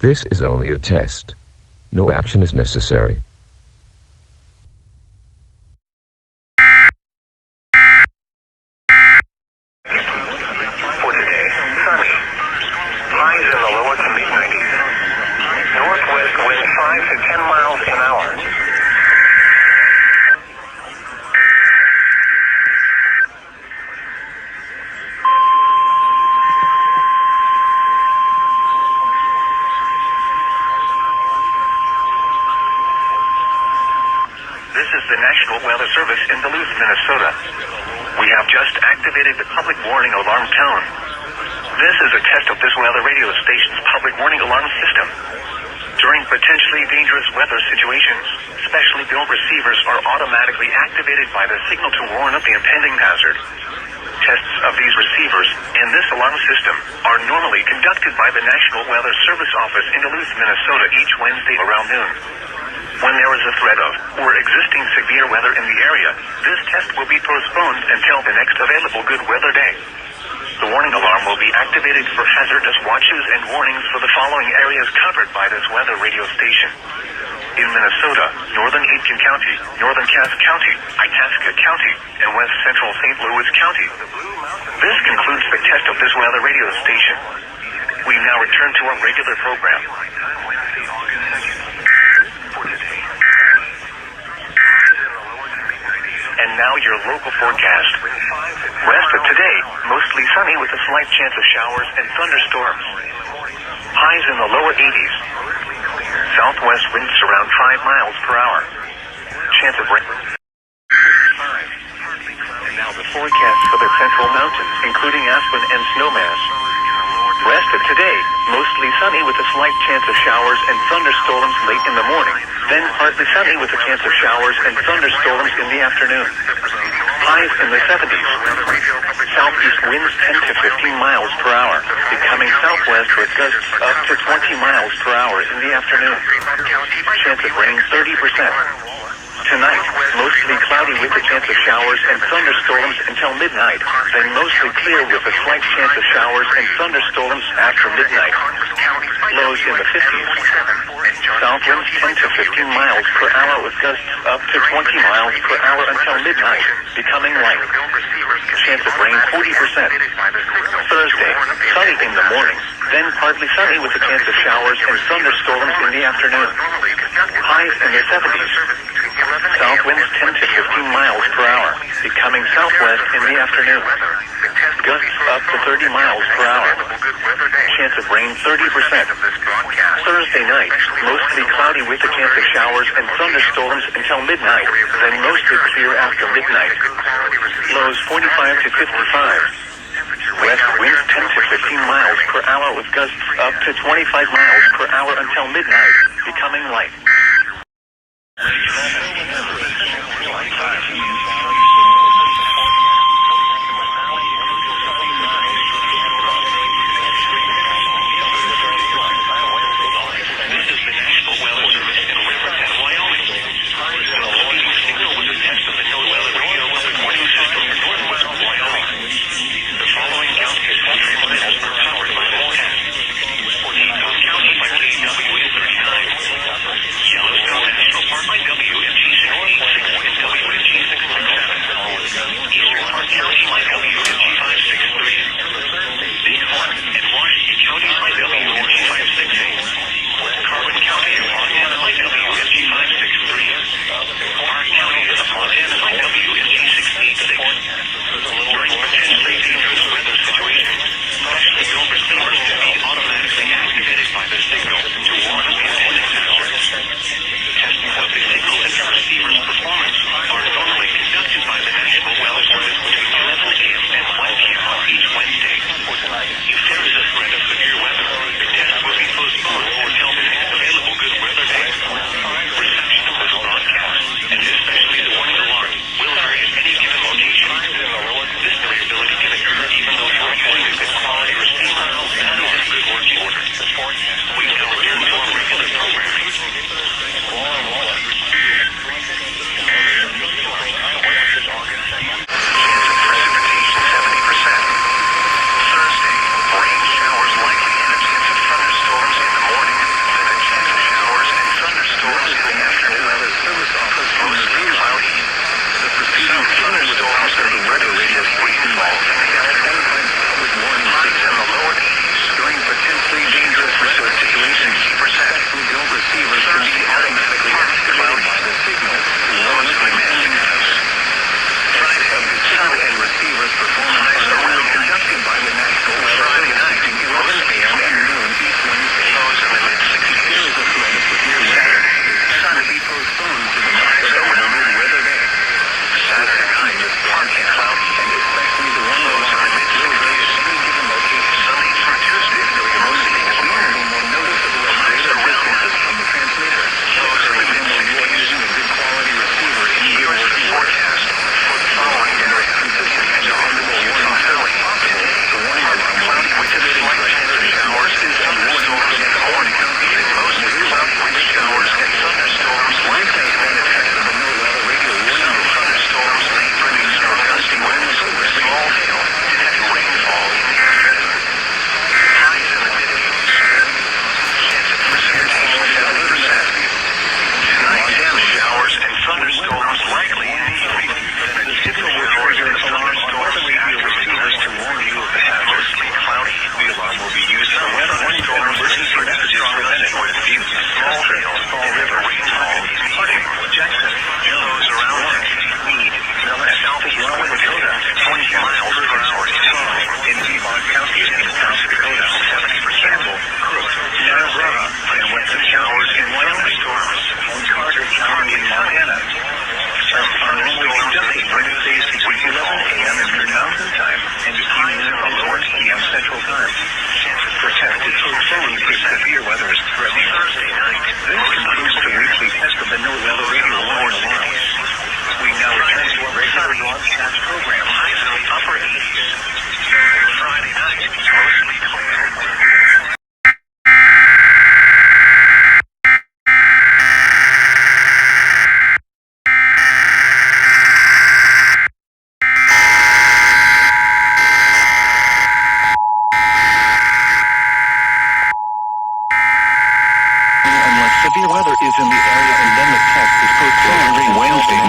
This is only a test. No action is necessary. For today, sunny. Highs in the lower to mid-90s. Northwest wind 5 to 10 miles an hour. This is the National Weather Service in Duluth, Minnesota. We have just activated the public warning alarm tone. This is a test of this weather radio station's public warning alarm system. During potentially dangerous weather situations, specially built receivers are automatically activated by the signal to warn of the impending hazard. Tests of these receivers and this alarm system are normally conducted by the National Weather Service office in Duluth, Minnesota each Wednesday around noon. When there is a threat of or existing severe weather in the area, this test will be postponed until the next available good weather day. The warning alarm will be activated for hazardous watches and warnings for the following areas covered by this weather radio station. In Minnesota, northern Aitkin County, northern Cass County, Itasca County, and west central St. Louis County. This concludes the test of this weather radio station. We now return to our regular program. And now your local forecast. Rest of today, mostly sunny with a slight chance of showers and thunderstorms. Highs in the lower 80s. Southwest winds around 5 miles per hour. Chance of rain. And now the forecast for the Central Mountains, including Aspen and Snowmass. Rest of today, mostly sunny with a slight chance of showers and thunderstorms late in the morning. Then partly sunny with a chance of showers and thunderstorms in the afternoon. Highs in the 70s. Southeast winds 10 to 15 miles per hour, becoming southwest with gusts up to 20 miles per hour in the afternoon. Chance of rain 30%. Tonight, mostly cloudy with a chance of showers and thunderstorms until midnight, then mostly clear with a slight chance of showers and thunderstorms after midnight. Lows in the 50s. South winds 10 to 15 miles per hour with gusts up to 20 miles per hour until midnight, becoming light. Chance of rain 40%. Thursday, sunny in the morning, then partly sunny with a chance of showers and thunderstorms in the afternoon. Highs in the 70s. South south winds 10 to 15 miles per hour, becoming southwest in the afternoon. Gusts up to 30 miles per hour. Chance of rain 30%. Thursday night, mostly cloudy with a chance of showers and thunderstorms until midnight, then mostly clear after midnight. Lows 45 to 55. West winds 10 to 15 miles per hour with gusts up to 25 miles per hour until midnight, becoming light. Eastern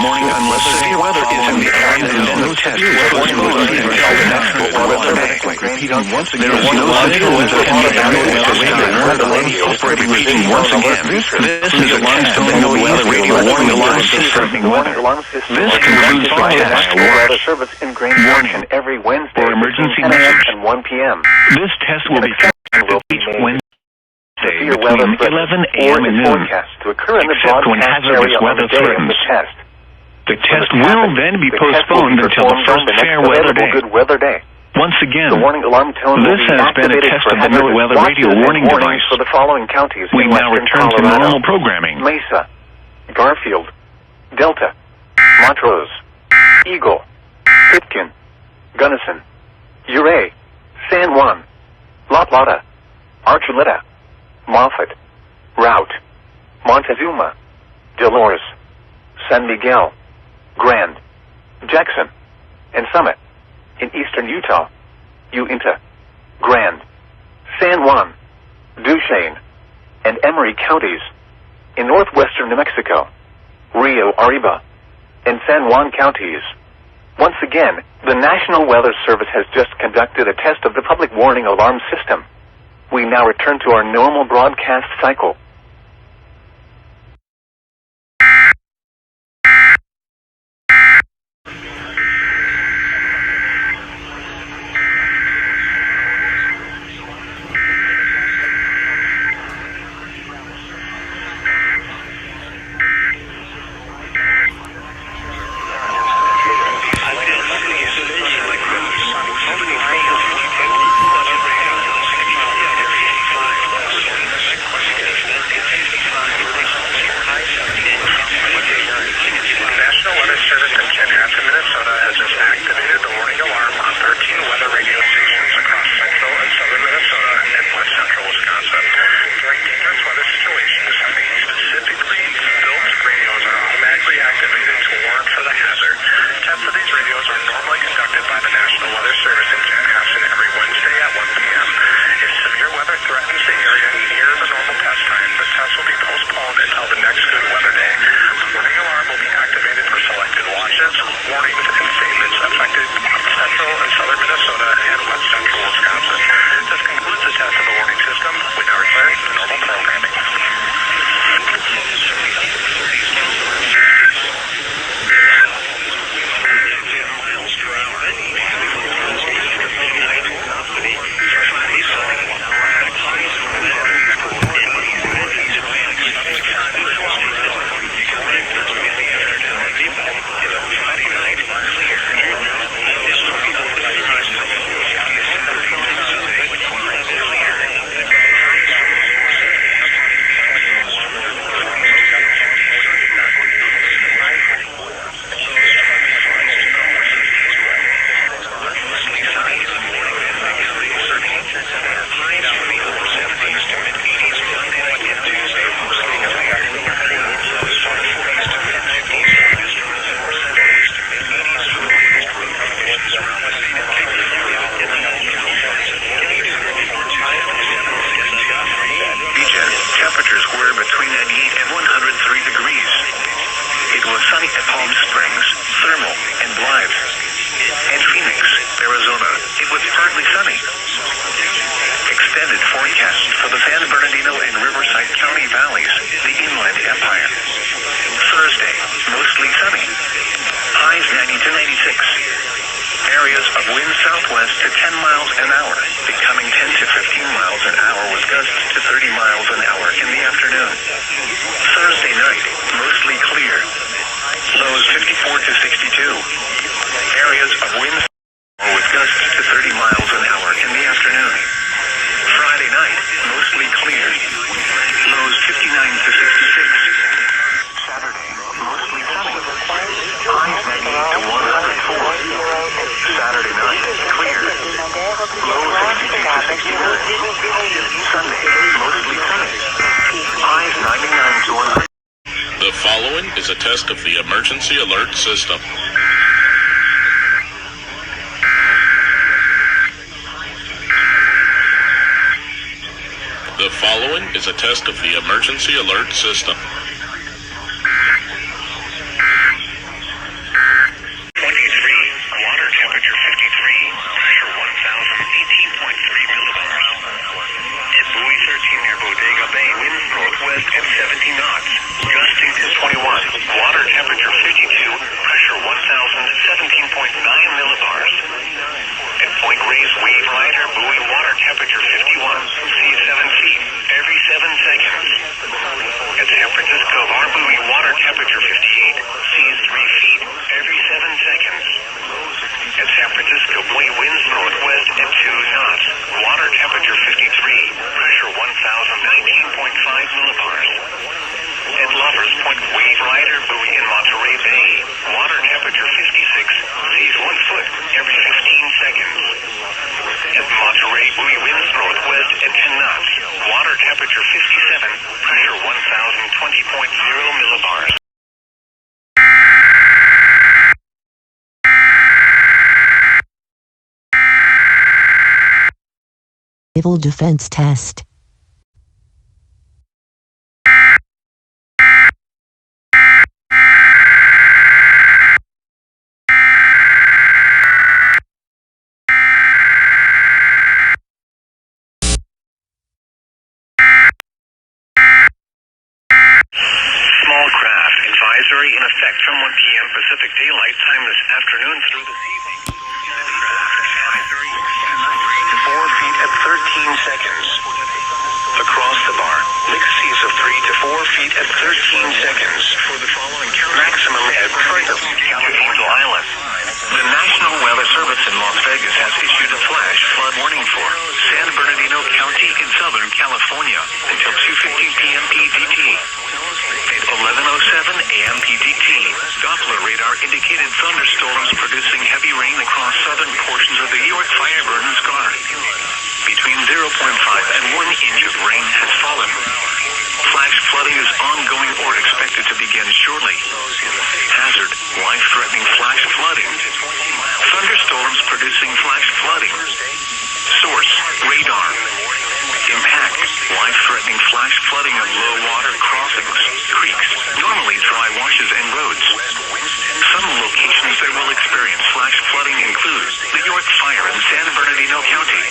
morning unless severe weather is in the area and no test is postponed until the next good weather day. Repeating once again, there is no severe weather in the area and the radio operating repeating once again. This is a Limestone No Weather Radio Warning Alarm System. This concludes broadcast weather service in Grand Junction every Wednesday for emergency message and 1 p.m. This test will be conducted each Wednesday between 11 a.m. and noon, except when hazardous weather threatens. The test will then be postponed until the first fair weather day. Once again, this has been a test of the No Weather Radio warning device. For the following counties we now return to normal programming. Mesa, Garfield, Delta, Montrose, Eagle, Pitkin, Gunnison, Ouray, San Juan, La Plata, Archuleta, Moffat, Route, Montezuma, Dolores, San Miguel, Grand, Jackson, and Summit. In eastern Utah, Uinta, Grand, San Juan, Duchesne, and Emery counties. In northwestern New Mexico, Rio Arriba, and San Juan counties. Once again, the National Weather Service has just conducted a test of the public warning alarm system. We now return to our normal broadcast cycle. The following is a test of the emergency alert system. The following is a test of the emergency alert system. Civil Defense Test. Small craft advisory in effect from 1 p.m. Pacific Daylight Time this afternoon through this evening. Advisory tonight, 3 to 4 feet at 13 seconds. Across the bar, mixed seas of 3 to 4 feet at 13 seconds. For the following maximum at Brigham to Angel Island. The National Weather Service in Las Vegas has issued a flash flood warning for San Bernardino County in Southern California until 2:15 p.m. PDT. At 11:07 a.m. PDT, Doppler radar indicated thunderstorms producing heavy rain across southern portions of the York fire burden scar. Between 0.5 and 1 inch of rain has fallen. Flash flooding is ongoing or expected to begin shortly. Hazard, life-threatening flash flooding. Thunderstorms producing flash flooding. Source, radar. Impact, life-threatening flash flooding of low water crossings, creeks, normally dry washes and roads. Some locations that will experience flash flooding include the York Fire in San Bernardino County.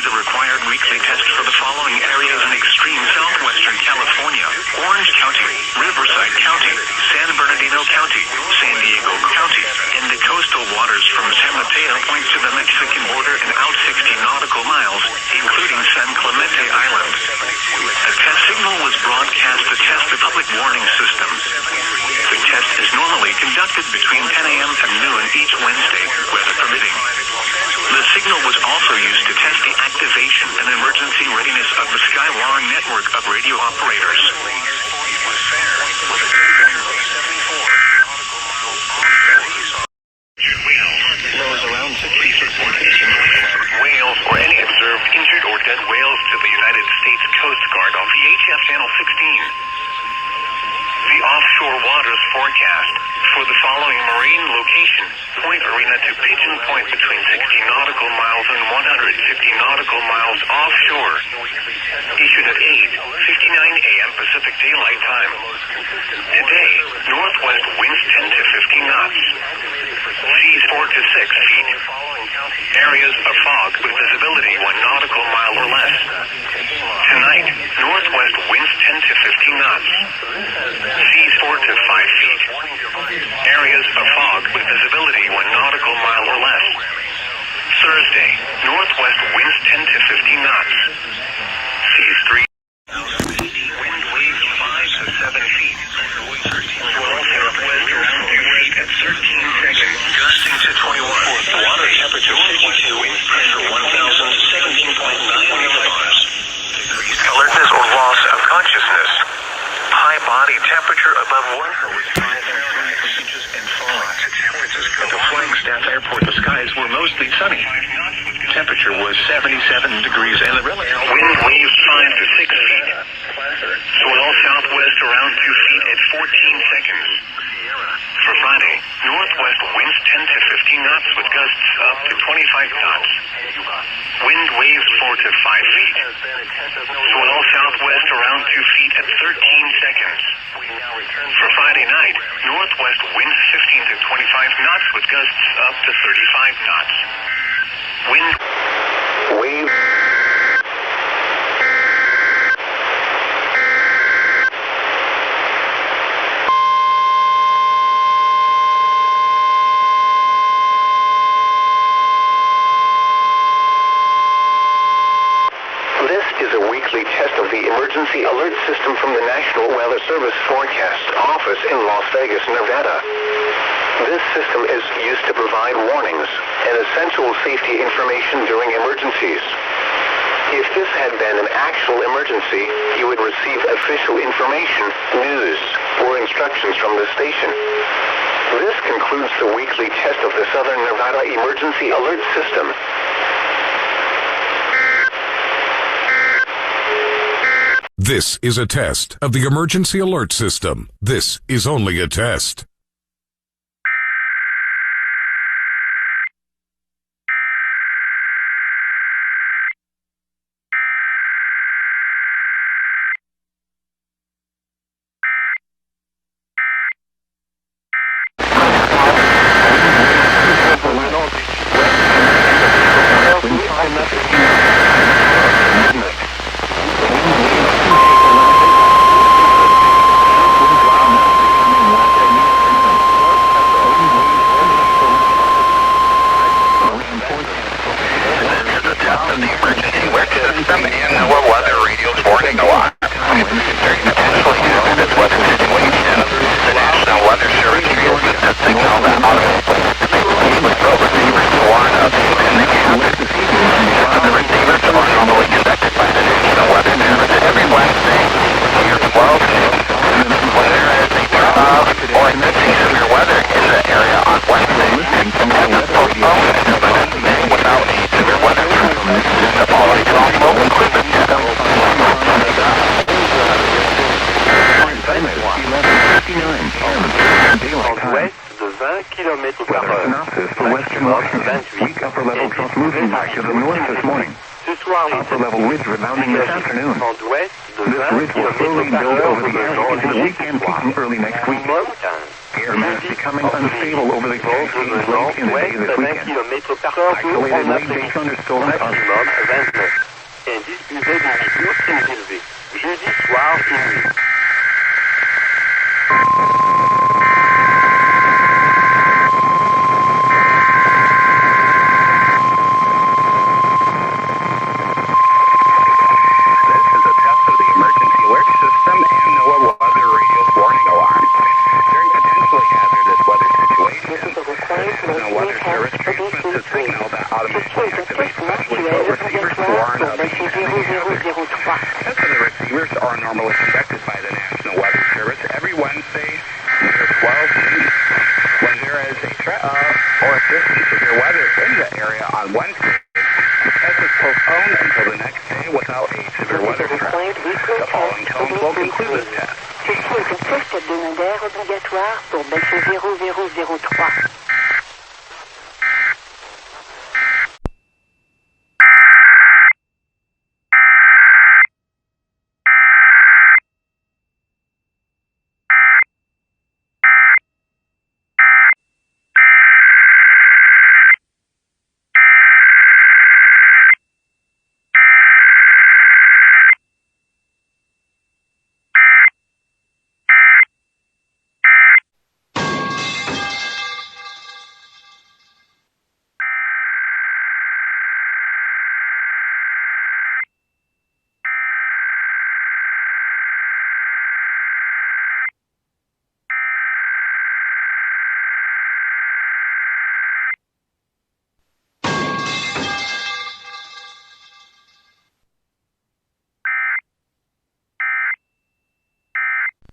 Required weekly test for the following areas in extreme southwestern California: Orange County, Riverside County, San Bernardino County, San Diego County, and the coastal waters from San Mateo Point to the Mexican border and out 60 nautical miles, including San Clemente Island. A test signal was broadcast to test the public warning system. The test is normally conducted between 10 a.m. and noon each Wednesday, weather permitting. The signal was also used to test the activation and emergency readiness of the Skywar network of radio operators. Lows around 66 locations. Whales or any observed injured or dead whales to the United States Coast Guard on VHF Channel 16. The offshore waters forecast for the following marine location: Point Arena to Pigeon Point between 60 nautical miles and 150 nautical miles offshore. Issued at 8:59 a.m. Pacific Daylight Time. Today, northwest winds 10 to 15 knots. Seas 4 to 6 feet. Areas of fog with visibility 1 nautical mile or less. Tonight, northwest winds 10 to 15 knots. Seas 4 to 5 feet. Areas of fog with visibility 1 nautical mile or less. Thursday, northwest winds 10 to 15 knots. Seas 3. Wind waves 5 to 7 feet. Swell southwest around 2 feet at 13 seconds, gusting to 21. Water temperature 52. Wind pressure 1,017.9 millibars. Alertness or loss of consciousness. High body temperature above 105 inches and falling. At the Flagstaff Airport, the skies were mostly sunny. Temperature was 77 degrees and the relative wind waves 5 to 6 feet. Swell southwest around 2 feet at 14 seconds. For Friday, northwest winds 10 to 15 knots with gusts up to 25 knots. Wind waves 4 to 5 feet. Swell southwest around 2 feet at 13 seconds. For Friday night, northwest winds 15 to 25 knots with gusts up to 35 knots. Wind wave. Emergency alert system from the National Weather Service Forecast Office in Las Vegas, Nevada. This system is used to provide warnings and essential safety information during emergencies. If this had been an actual emergency, you would receive official information, news, or instructions from the station. This concludes the weekly test of the Southern Nevada Emergency Alert System. This is a test of the Emergency Alert System. This is only a test.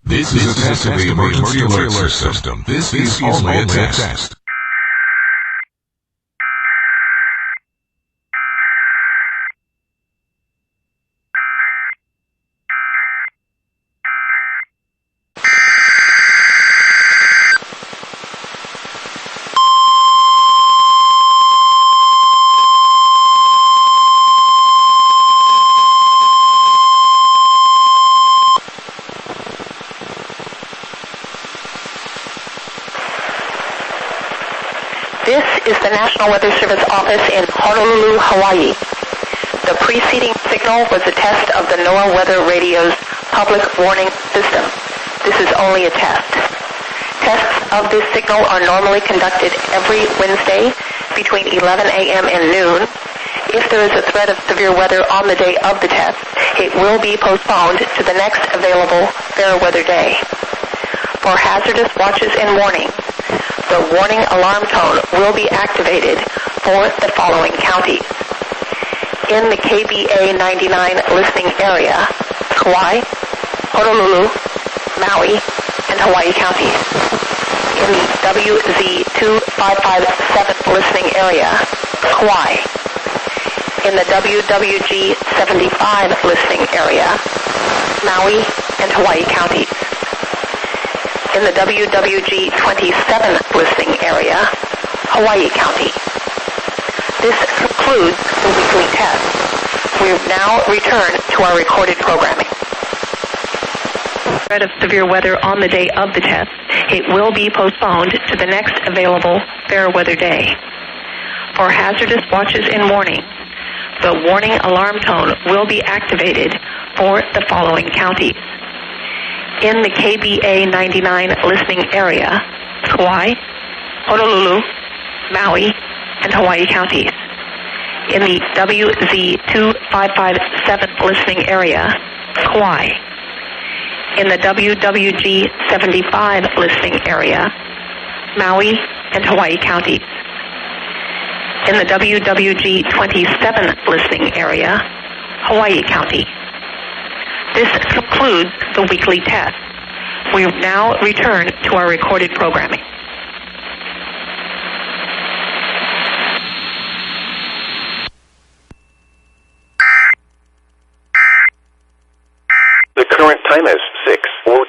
This is a test of the Emergency Alert System. This is only a test. This is the National Weather Service office in Honolulu, Hawaii. The preceding signal was a test of the NOAA Weather Radio's public warning system. This is only a test. Tests of this signal are normally conducted every Wednesday between 11 a.m. and noon. If there is a threat of severe weather on the day of the test, it will be postponed to the next available fair weather day. For hazardous watches and warnings, the warning alarm tone will be activated for the following counties. In the KBA 99 listening area, Kauai, Honolulu, Maui, and Hawaii counties. In the WZ2557 listening area, Kauai. In the WWG75 listening area, Maui and Hawaii counties. In the WWG27 listening area, Hawaii County. This concludes the weekly test. We've now returned to our recorded programming. Threat of severe weather on the day of the test, it will be postponed to the next available fair weather day. For hazardous watches and warnings, the warning alarm tone will be activated for the following counties. In the KBA 99 listening area, Kauai, Honolulu, Maui, and Hawaii counties. In the WZ2557 listening area, Kauai. In the WWG75 listening area, Maui and Hawaii counties. In the WWG27 listening area, Hawaii County. This concludes the weekly test. We've now returned to our recorded programming. The current time is 6:40.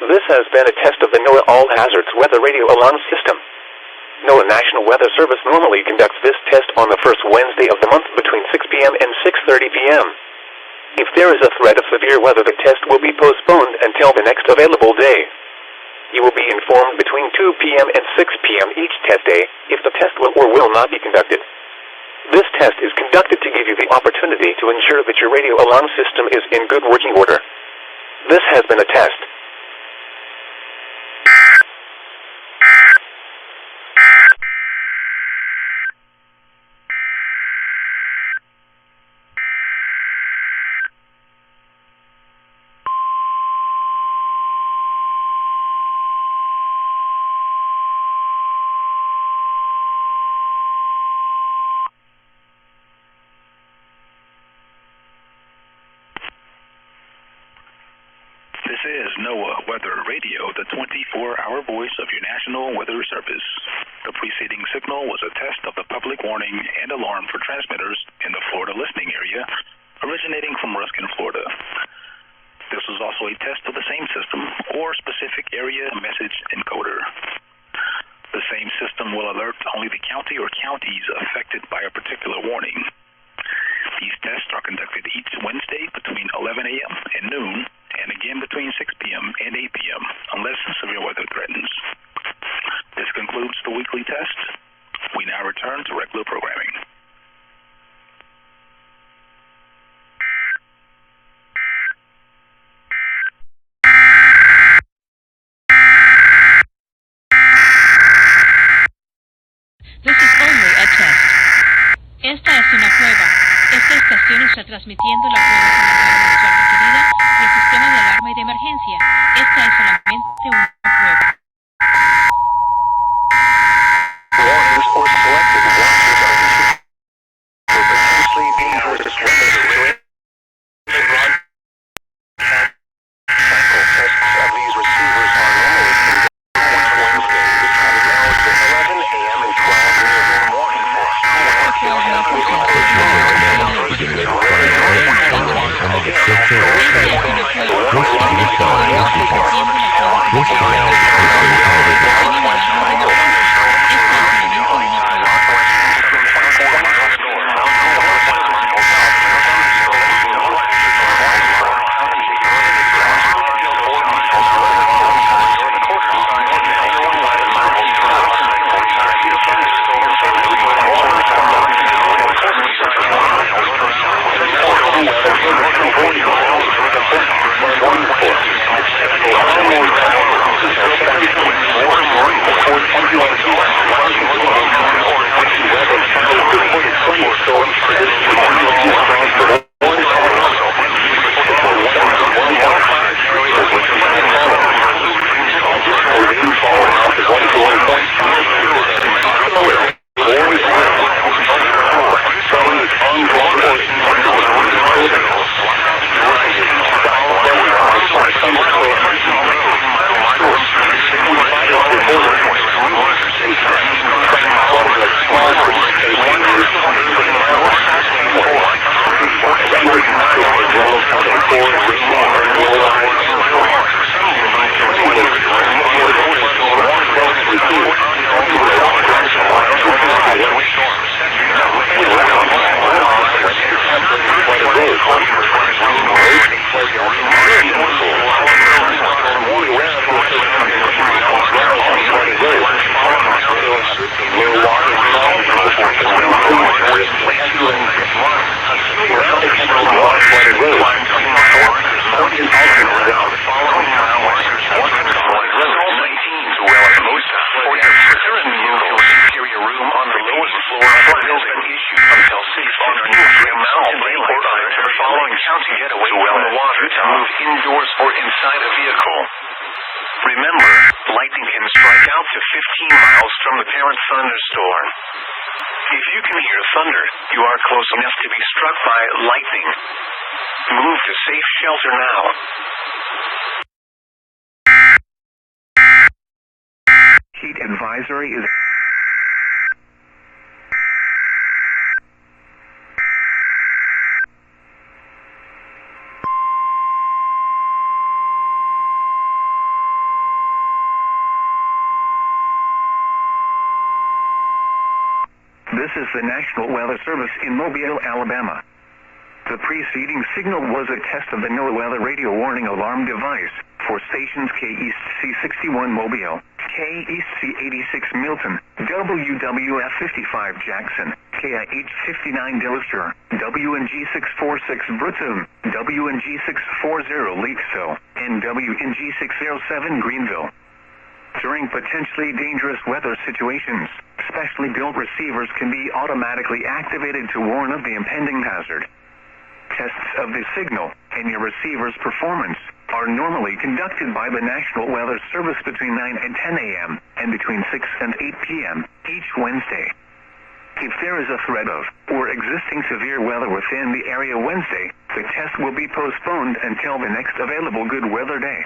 This has been a test of the NOAA All Hazards Weather Radio Alarm System. NOAA National Weather Service normally conducts this test on the first Wednesday of the month between 6 p.m. and 6:30 p.m. If there is a threat of severe weather, the test will be postponed until the next available day. You will be informed between 2 p.m. and 6 p.m. each test day if the test will or will not be conducted. This test is conducted to give you the opportunity to ensure that your radio alarm system is in good working order. This has been a test. This is NOAA Weather Radio, the 24-hour voice of your National Weather Service. The preceding signal was a test of the public warning and alarm for transmitters in the Florida listening area, originating from Ruskin, Florida. This was also a test of the same system or specific area message encoder. The same system will alert only the county or counties affected by a particular warning. These tests are conducted each Wednesday between 11 a.m. and noon, and again between 6 p.m. and 8 p.m., unless severe weather threatens. This concludes the weekly test. We now return to regular programming. This is only a test. Esta es una prueba. Esta estación está transmitiendo la prueba semanal mensual requerida por el sistema de alarma y de emergencia. Esta es solamente una prueba. Warnings or selected watches are issued for potentially dangerous weather situations. Cycle tests of these receivers are normally conducted each Wednesday between the hours of 11 a.m. and 12 noon morning for This Remember, lightning can strike out to 15 miles from the parent thunderstorm. If you can hear thunder, you are close enough to be struck by lightning. Move to safe shelter now. Heat advisory is... This is the National Weather Service in Mobile, Alabama. The preceding signal was a test of the NOAA Weather Radio Warning Alarm device for stations KEC61 Mobile, KEC86 Milton, WWF55 Jackson, KIH59 Dillister, WNG646 Brooklyn, WNG640 Leakesville, and WNG607 Greenville. During potentially dangerous weather situations, specially built receivers can be automatically activated to warn of the impending hazard. Tests of the signal and your receiver's performance are normally conducted by the National Weather Service between 9 and 10 a.m. and between 6 and 8 p.m. each Wednesday. If there is a threat of or existing severe weather within the area Wednesday, the test will be postponed until the next available good weather day.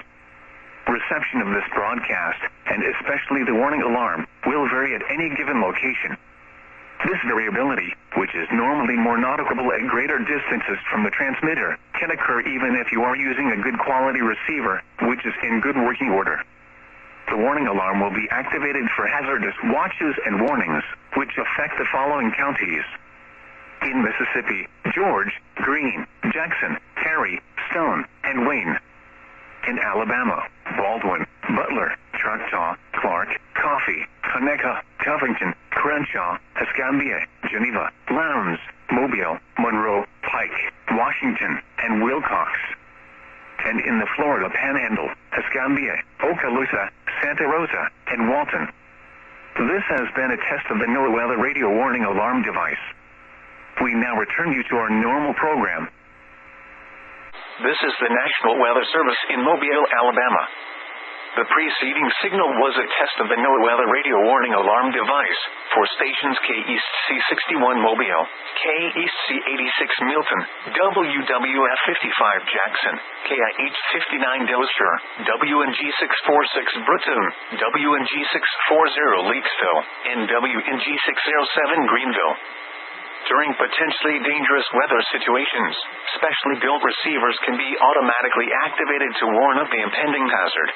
Reception of this broadcast, and especially the warning alarm, will vary at any given location. This variability, which is normally more noticeable at greater distances from the transmitter, can occur even if you are using a good quality receiver, which is in good working order. The warning alarm will be activated for hazardous watches and warnings, which affect the following counties. In Mississippi, George, Greene, Jackson, Perry, Stone, and Wayne. In Alabama, Baldwin, Butler, Choctaw, Clark, Coffee, Conecuh, Covington, Crenshaw, Escambia, Geneva, Lowndes, Mobile, Monroe, Pike, Washington, and Wilcox. And in the Florida Panhandle, Escambia, Okaloosa, Santa Rosa, and Walton. This has been a test of the NOAA Weather Radio Warning Alarm device. We now return you to our normal program. This is the National Weather Service in Mobile, Alabama. The preceding signal was a test of the NOAA Weather Radio Warning Alarm device for stations KEC61 Mobile, KEC86 Milton, WWF55 Jackson, KIH59 Dillister, WNG646 Brooklyn, WNG640 Leakesville, and WNG607 Greenville. During potentially dangerous weather situations, specially built receivers can be automatically activated to warn of the impending hazard.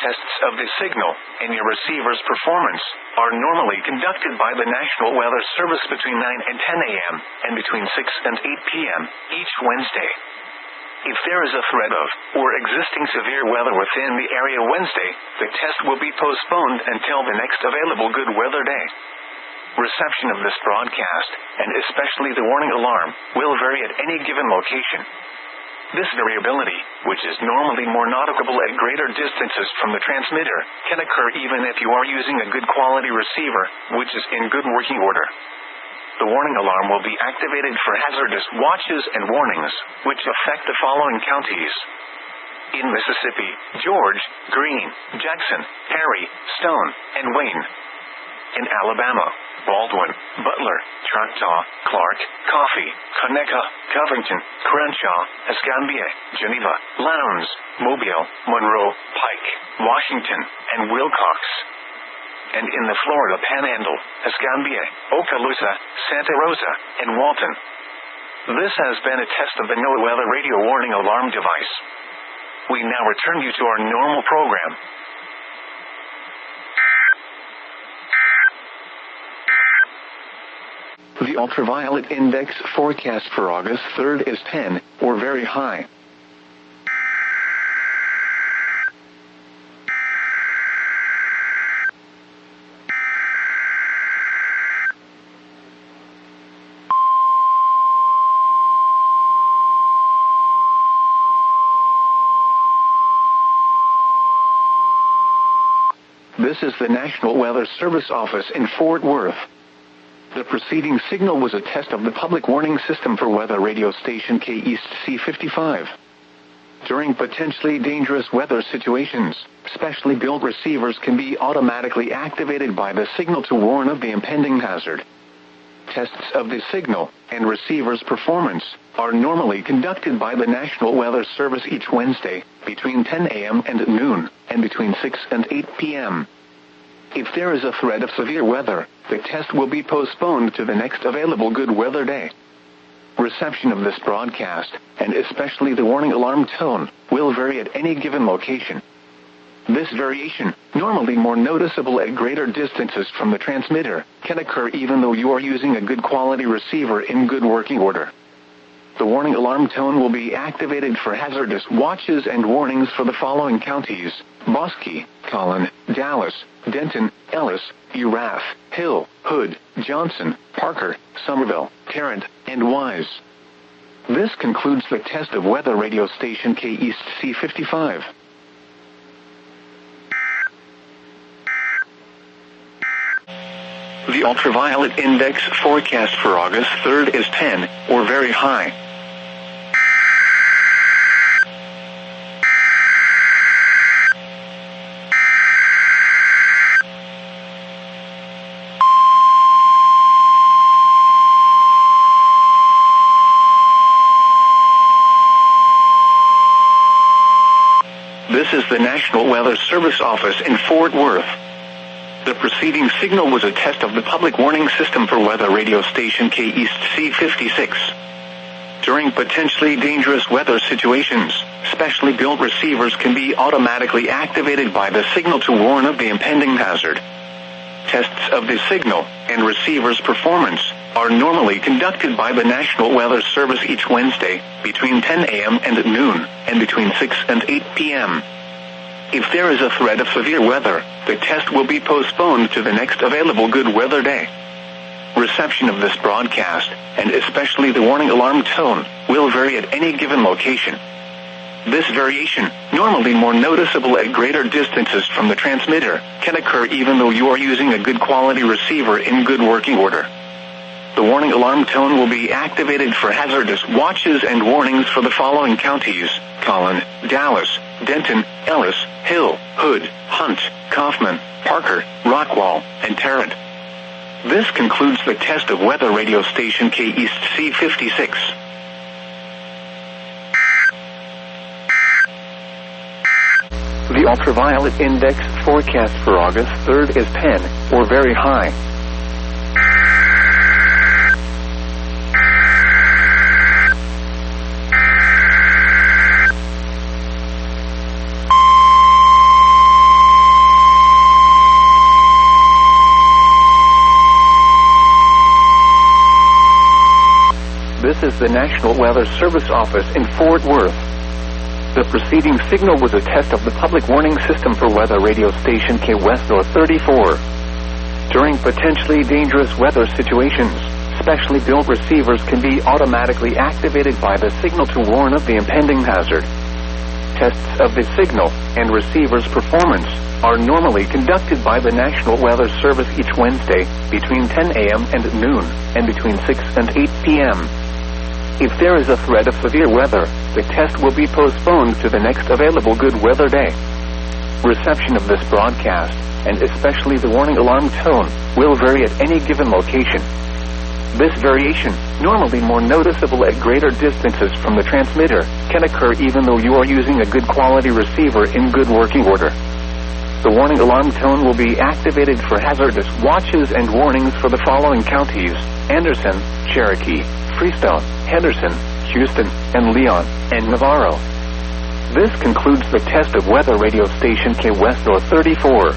Tests of the signal and your receiver's performance are normally conducted by the National Weather Service between 9 and 10 a.m. and between 6 and 8 p.m. each Wednesday. If there is a threat of or existing severe weather within the area Wednesday, the test will be postponed until the next available good weather day. Reception of this broadcast, and especially the warning alarm, will vary at any given location. This variability, which is normally more noticeable at greater distances from the transmitter, can occur even if you are using a good quality receiver, which is in good working order. the warning alarm will be activated for hazardous watches and warnings, which affect the following counties. In Mississippi, George, Greene, Jackson, Perry, Stone, and Wayne. In Alabama, Baldwin, Butler, Choctaw, Clark, Coffee, Conecuh, Covington, Crenshaw, Escambia, Geneva, Lowndes, Mobile, Monroe, Pike, Washington, and Wilcox. And in the Florida Panhandle, Escambia, Okaloosa, Santa Rosa, and Walton. This has been a test of the NOAA Weather Radio Warning Alarm device. We now return you to our normal program. The ultraviolet index forecast for August 3rd is 10, or very high. This is the National Weather Service office in Fort Worth. The preceding signal was a test of the public warning system for weather radio station KEAST C55. During potentially dangerous weather situations, specially built receivers can be automatically activated by the signal to warn of the impending hazard. Tests of the signal and receiver's performance are normally conducted by the National Weather Service each Wednesday between 10 a.m. and noon, and between 6 and 8 p.m. If there is a threat of severe weather, the test will be postponed to the next available good weather day. Reception of this broadcast, and especially the warning alarm tone, will vary at any given location. This variation, normally more noticeable at greater distances from the transmitter, can occur even though you are using a good quality receiver in good working order. The warning alarm tone will be activated for hazardous watches and warnings for the following counties: Bosque, Collin, Dallas, Denton, Ellis, Erath, Hill, Hood, Johnson, Parker, Somerville, Tarrant, and Wise. This concludes the test of weather radio station KEAST C55. The ultraviolet index forecast for August 3rd is 10, or very high. This is the National Weather Service office in Fort Worth. The preceding signal was a test of the public warning system for weather radio station KEAST C56. During potentially dangerous weather situations, specially built receivers can be automatically activated by the signal to warn of the impending hazard. Tests of the signal and receiver's performance are normally conducted by the National Weather Service each Wednesday between 10 a.m. and noon, and between 6 and 8 p.m. If there is a threat of severe weather, the test will be postponed to the next available good weather day. Reception of this broadcast, and especially the warning alarm tone, will vary at any given location. This variation, normally more noticeable at greater distances from the transmitter, can occur even though you are using a good quality receiver in good working order. The warning alarm tone will be activated for hazardous watches and warnings for the following counties: Collin, Dallas, Denton, Ellis, Hill, Hood, Hunt, Kaufman, Parker, Rockwall, and Tarrant. This concludes the test of weather radio station KEAST C56. The ultraviolet index forecast for August 3rd is 10, or very high. This is the National Weather Service office in Fort Worth. The preceding signal was a test of the public warning system for weather radio station KWest North 34. During potentially dangerous weather situations, specially built receivers can be automatically activated by the signal to warn of the impending hazard. Tests of the signal and receiver's performance are normally conducted by the National Weather Service each Wednesday between 10 a.m. and noon, and between 6 and 8 p.m. If there is a threat of severe weather, the test will be postponed to the next available good weather day. Reception of this broadcast, and especially the warning alarm tone, will vary at any given location. This variation, normally more noticeable at greater distances from the transmitter, can occur even though you are using a good quality receiver in good working order. The warning alarm tone will be activated for hazardous watches and warnings for the following counties: Anderson, Cherokee, Freestone, Henderson, Houston, and Leon, and Navarro. This concludes the test of weather radio station K West North 34.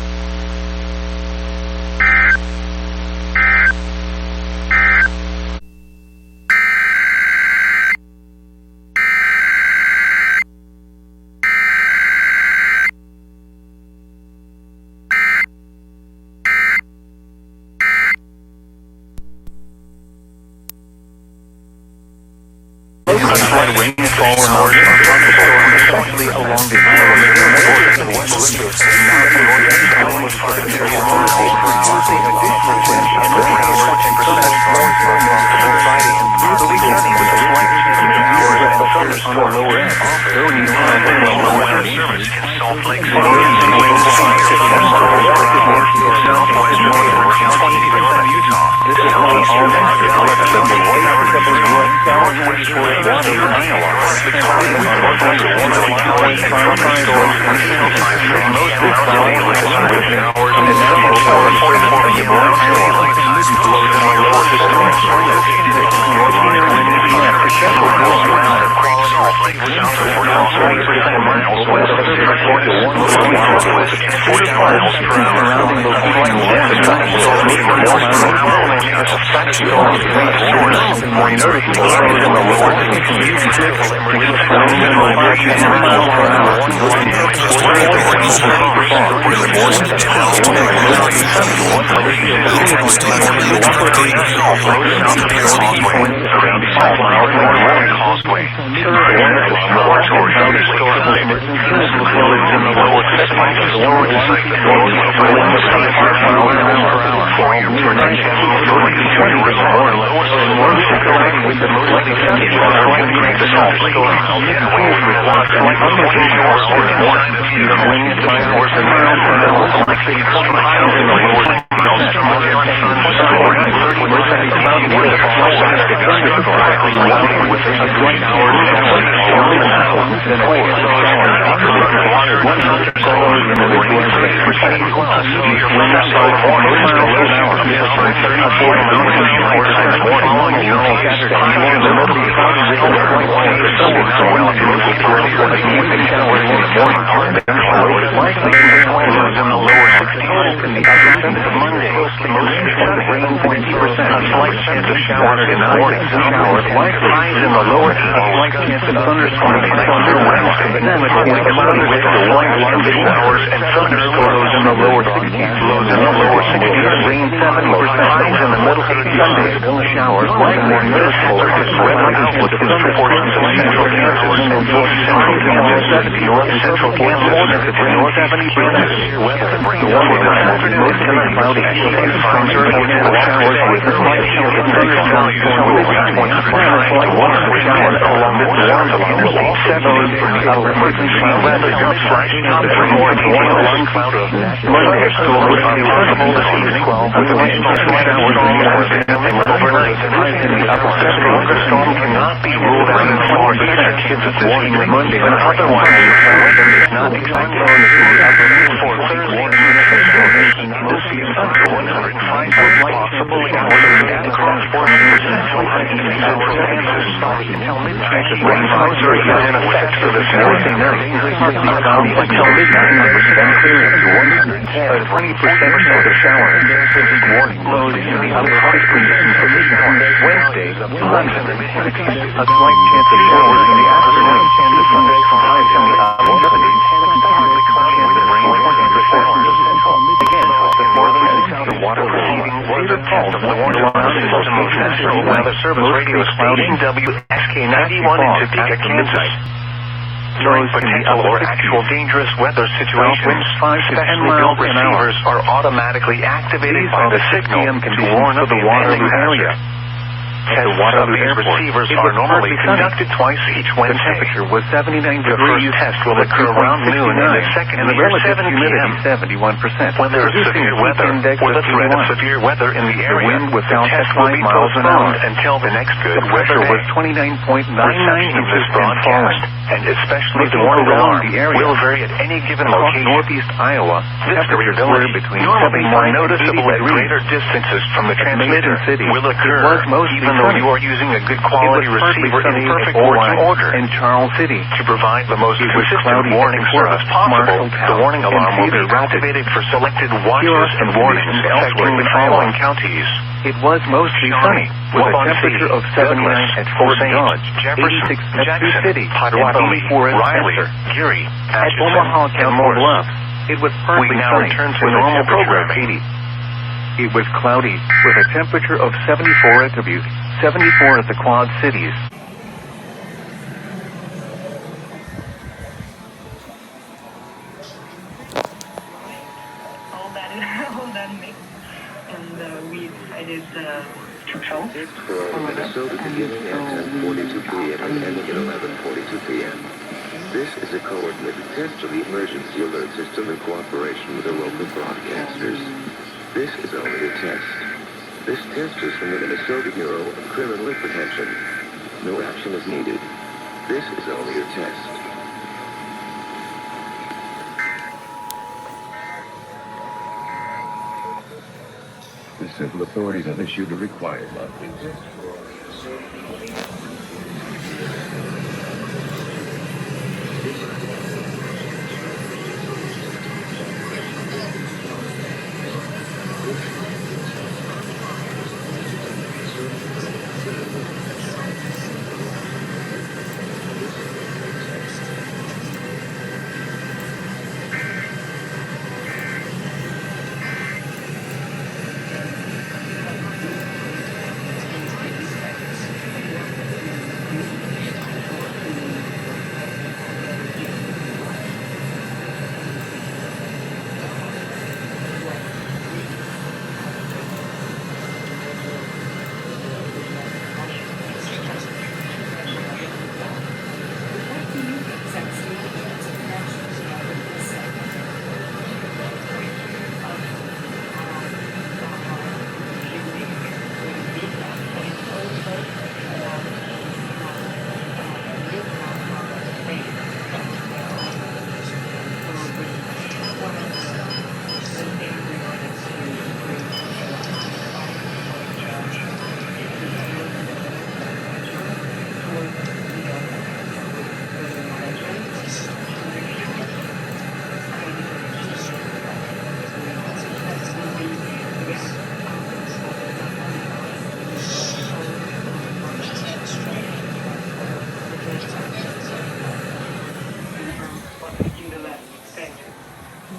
During potential or actual dangerous weather situations, specially built receivers are automatically activated by the signal to warn of the Waterloo area. Tests of these receivers are normally conducted twice each Wednesday. The temperature was 79 degrees. The first test will occur around noon, and the second near 7 p.m. 71%. When there is severe weather or the threat of severe weather in the area, the wind was the test will be postponed until the next good weather day. Was 29.99 inches broadcast, and especially the warning alarm will vary at any given location. Northeast Iowa, this variability normally more noticeable at greater distances from the transmitter will occur even though you are using a good quality receiver in perfect working order. In Charles City, to provide the most consistent warning service possible, the warning alarm will be activated for selected watches and warnings affecting the following counties. It was mostly sunny, with a temperature of 79 at Fort Dodge, Jefferson, Jackson City, Potawatomi, Riley, Geary, at Omaha, and Morris. It was partly sunny, with a temperature of 80. It was cloudy, with a temperature of 74 at Dubuque, 74 at the Quad Cities. All that mix, and we decided to show. For Minnesota beginning at 10:42 p.m. and ending at 11:42 p.m. This is a coordinated test of the emergency alert system in cooperation with the local broadcasters. This is only a test. This test is from the Minnesota Bureau of Criminal Apprehension. No action is needed. This is only a test. The civil authorities have issued a required monthly test for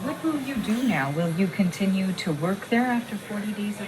What will you do now? Will you continue to work there after 40 days of...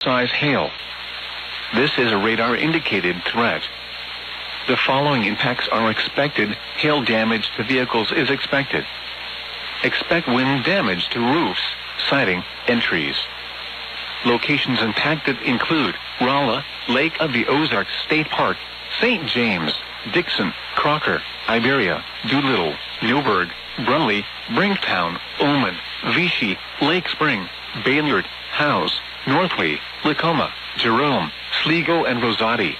Size hail. This is a radar-indicated threat. The following impacts are expected. Hail damage to vehicles is expected. Expect wind damage to roofs, siding, and trees. Locations impacted include Rolla, Lake of the Ozarks State Park, St. James, Dixon, Crocker, Iberia, Doolittle, Newburgh, Brunley, Brinktown, Ullman, Vichy, Lake Spring, Bayard, Howes, Northway, Lacoma, Jerome, Sligo, and Rosati.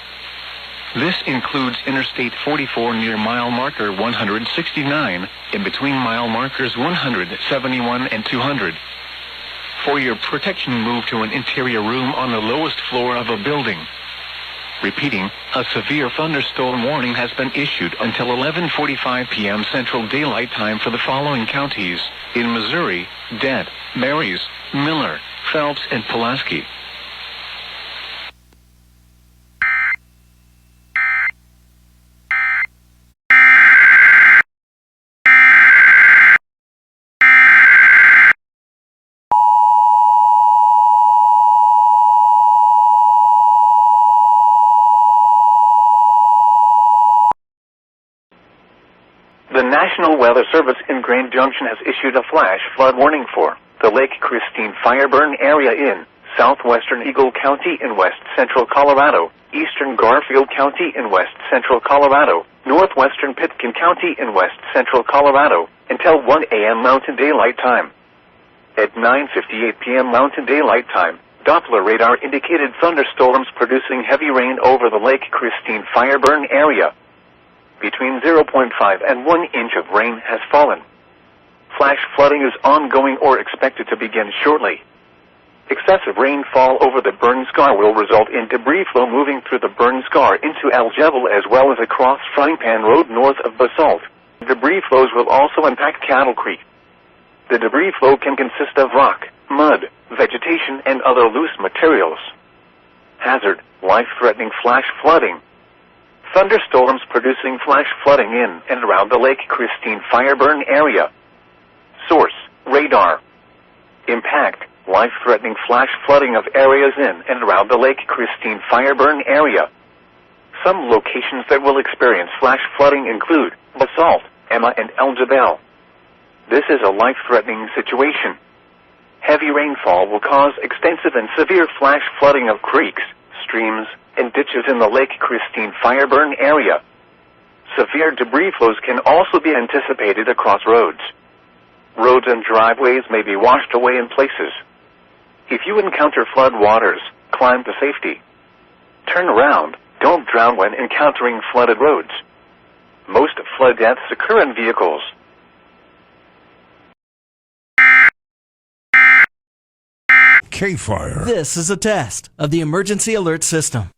This includes Interstate 44 near mile marker 169, in between mile markers 171 and 200. For your protection, move to an interior room on the lowest floor of a building. Repeating, a severe thunderstorm warning has been issued until 11:45 p.m. Central Daylight Time for the following counties: in Missouri, Dent, Marys, Miller, Phelps, and Pulaski. The National Weather Service in Grand Junction has issued a flash flood warning for the Lake Christine fire burn area in southwestern Eagle County in west central Colorado, eastern Garfield County in west central Colorado, northwestern Pitkin County in west central Colorado, until 1 a.m. Mountain Daylight Time. At 9:58 p.m. Mountain Daylight Time, Doppler radar indicated thunderstorms producing heavy rain over the Lake Christine fire burn area. Between 0.5 and 1 inch of rain has fallen. Flash flooding is ongoing or expected to begin shortly. Excessive rainfall over the burn scar will result in debris flow moving through the burn scar into El Jebel as well as across Frying Pan Road north of Basalt. Debris flows will also impact Cattle Creek. The debris flow can consist of rock, mud, vegetation, and other loose materials. Hazard: life-threatening flash flooding. Thunderstorms producing flash flooding in and around the Lake Christine fire burn area. Source: radar. Impact: life-threatening flash flooding of areas in and around the Lake Christine fire burn area. Some locations that will experience flash flooding include Basalt, Emma, and El Jebel. This is a life-threatening situation. Heavy rainfall will cause extensive and severe flash flooding of creeks, streams, and ditches in the Lake Christine fire burn area. Severe debris flows can also be anticipated across roads. Roads and driveways may be washed away in places. If you encounter flood waters, climb to safety. Turn around. Don't drown when encountering flooded roads. Most flood deaths occur in vehicles. K-Fire. This is a test of the emergency alert system.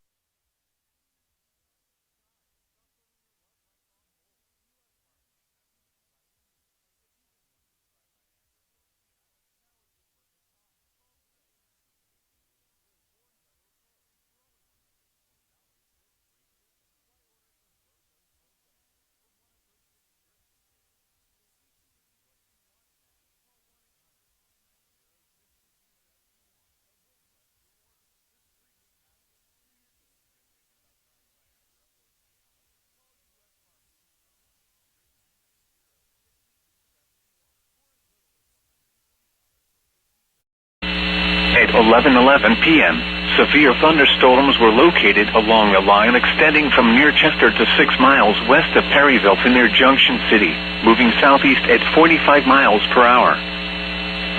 At 11:11 p.m. severe thunderstorms were located along a line extending from near Chester to 6 miles west of Perryville to near Junction City, moving southeast at 45 miles per hour.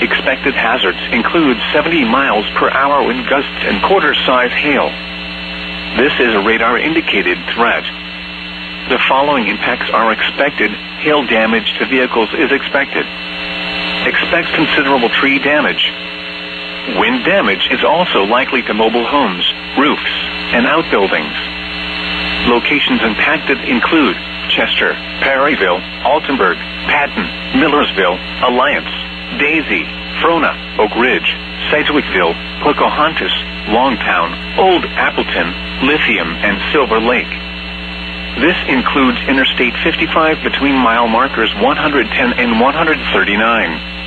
Expected hazards include 70 miles per hour wind gusts and quarter-size hail. This is a radar-indicated threat. The following impacts are expected. Hail damage to vehicles is expected. Expect considerable tree damage. Wind damage is also likely to mobile homes, roofs, and outbuildings. Locations impacted include Chester, Perryville, Altenburg, Patton, Millersville, Alliance, Daisy, Frona, Oak Ridge, Sedgwickville, Pocahontas, Longtown, Old Appleton, Lithium, and Silver Lake. This includes Interstate 55 between mile markers 110 and 139.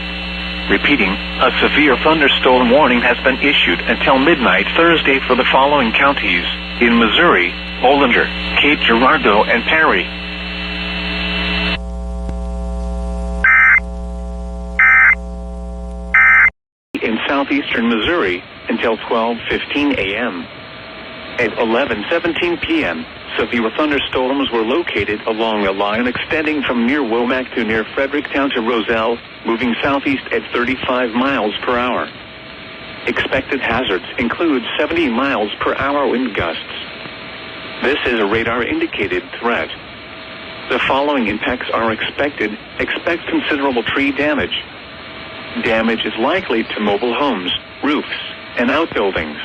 Repeating, a severe thunderstorm warning has been issued until midnight Thursday for the following counties: in Missouri, Bollinger, Cape Girardeau, and Perry. In southeastern Missouri until 12:15 a.m. At 11:17 p.m., severe thunderstorms were located along a line extending from near Womack to near Fredericktown to Roselle, moving southeast at 35 miles per hour. Expected hazards include 70 miles per hour wind gusts. This is a radar-indicated threat. The following impacts are expected. Expect considerable tree damage. Damage is likely to mobile homes, roofs, and outbuildings.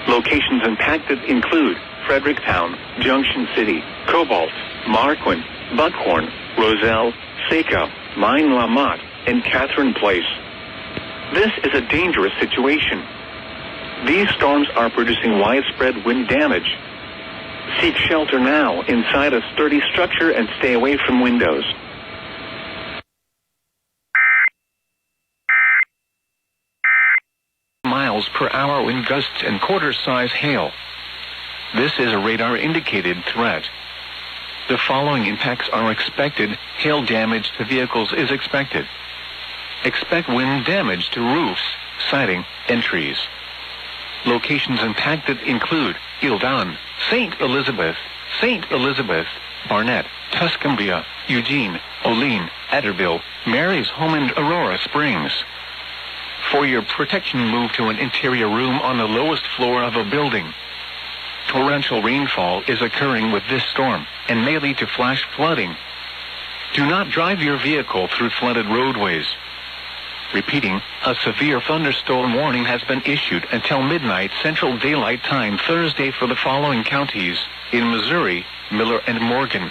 Locations impacted include Fredericktown, Junction City, Cobalt, Marquand, Buckhorn, Roselle, Saco, Mine La Motte, and Catherine Place. This is a dangerous situation. These storms are producing widespread wind damage. Seek shelter now inside a sturdy structure and stay away from windows. Miles per hour wind gusts and quarter-size hail. This is a radar-indicated threat. The following impacts are expected. Hail damage to vehicles is expected. Expect wind damage to roofs, siding, and trees. Locations impacted include Gildan, St. Elizabeth, Barnett, Tuscumbia, Eugene, Olean, Etterville, Mary's Home, and Aurora Springs. For your protection, move to an interior room on the lowest floor of a building. Torrential rainfall is occurring with this storm and may lead to flash flooding. Do not drive your vehicle through flooded roadways. Repeating, a severe thunderstorm warning has been issued until midnight Central Daylight Time Thursday for the following counties: in Missouri, Miller and Morgan.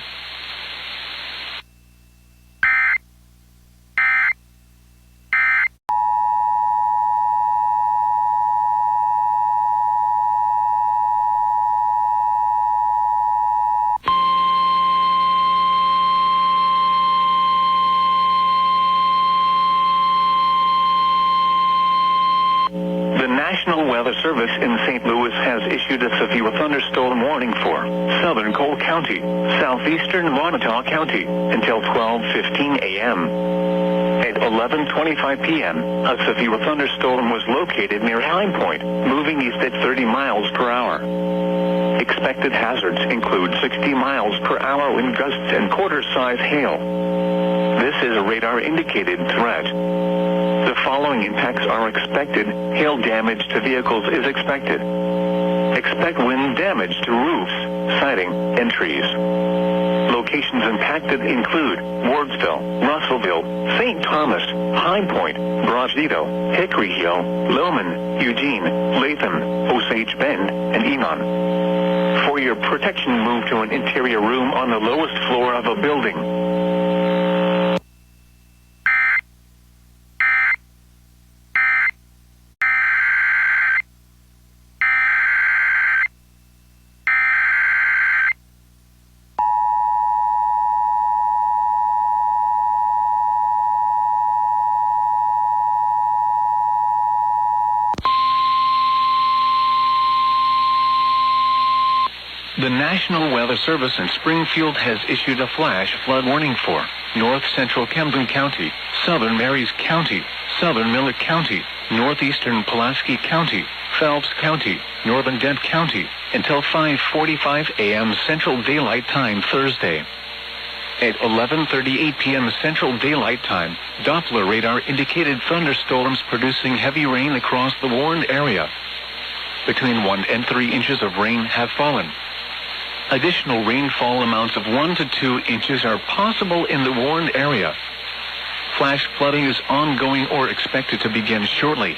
National Weather Service in St. Louis has issued a severe thunderstorm warning for southern Cole County, southeastern Wanata County until 12:15 a.m. At 11:25 p.m., a severe thunderstorm was located near High Point, moving east at 30 miles per hour. Expected hazards include 60 miles per hour wind gusts and quarter-size hail. This is a radar-indicated threat. The following impacts are expected. Hail damage to vehicles is expected. Expect wind damage to roofs, siding, and trees. Locations impacted include Wardsville, Russellville, St. Thomas, High Point, Brosito, Hickory Hill, Lowman, Eugene, Latham, Osage Bend, and Enon. For your protection, move to an interior room on the lowest floor of a building. The National Weather Service in Springfield has issued a flash flood warning for north central Camden County, southern Marys County, southern Miller County, northeastern Pulaski County, Phelps County, northern Dent County, until 5:45 a.m. Central Daylight Time Thursday. At 11:38 p.m. Central Daylight Time, Doppler radar indicated thunderstorms producing heavy rain across the warned area. Between 1 and 3 inches of rain have fallen. Additional rainfall amounts of 1 to 2 inches are possible in the warned area. Flash flooding is ongoing or expected to begin shortly.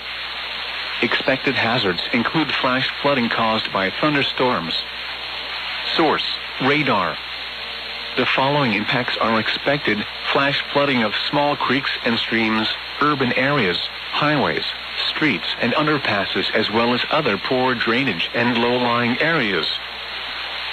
Expected hazards include flash flooding caused by thunderstorms. Source: radar. The following impacts are expected: flash flooding of small creeks and streams, urban areas, highways, streets and underpasses, as well as other poor drainage and low-lying areas.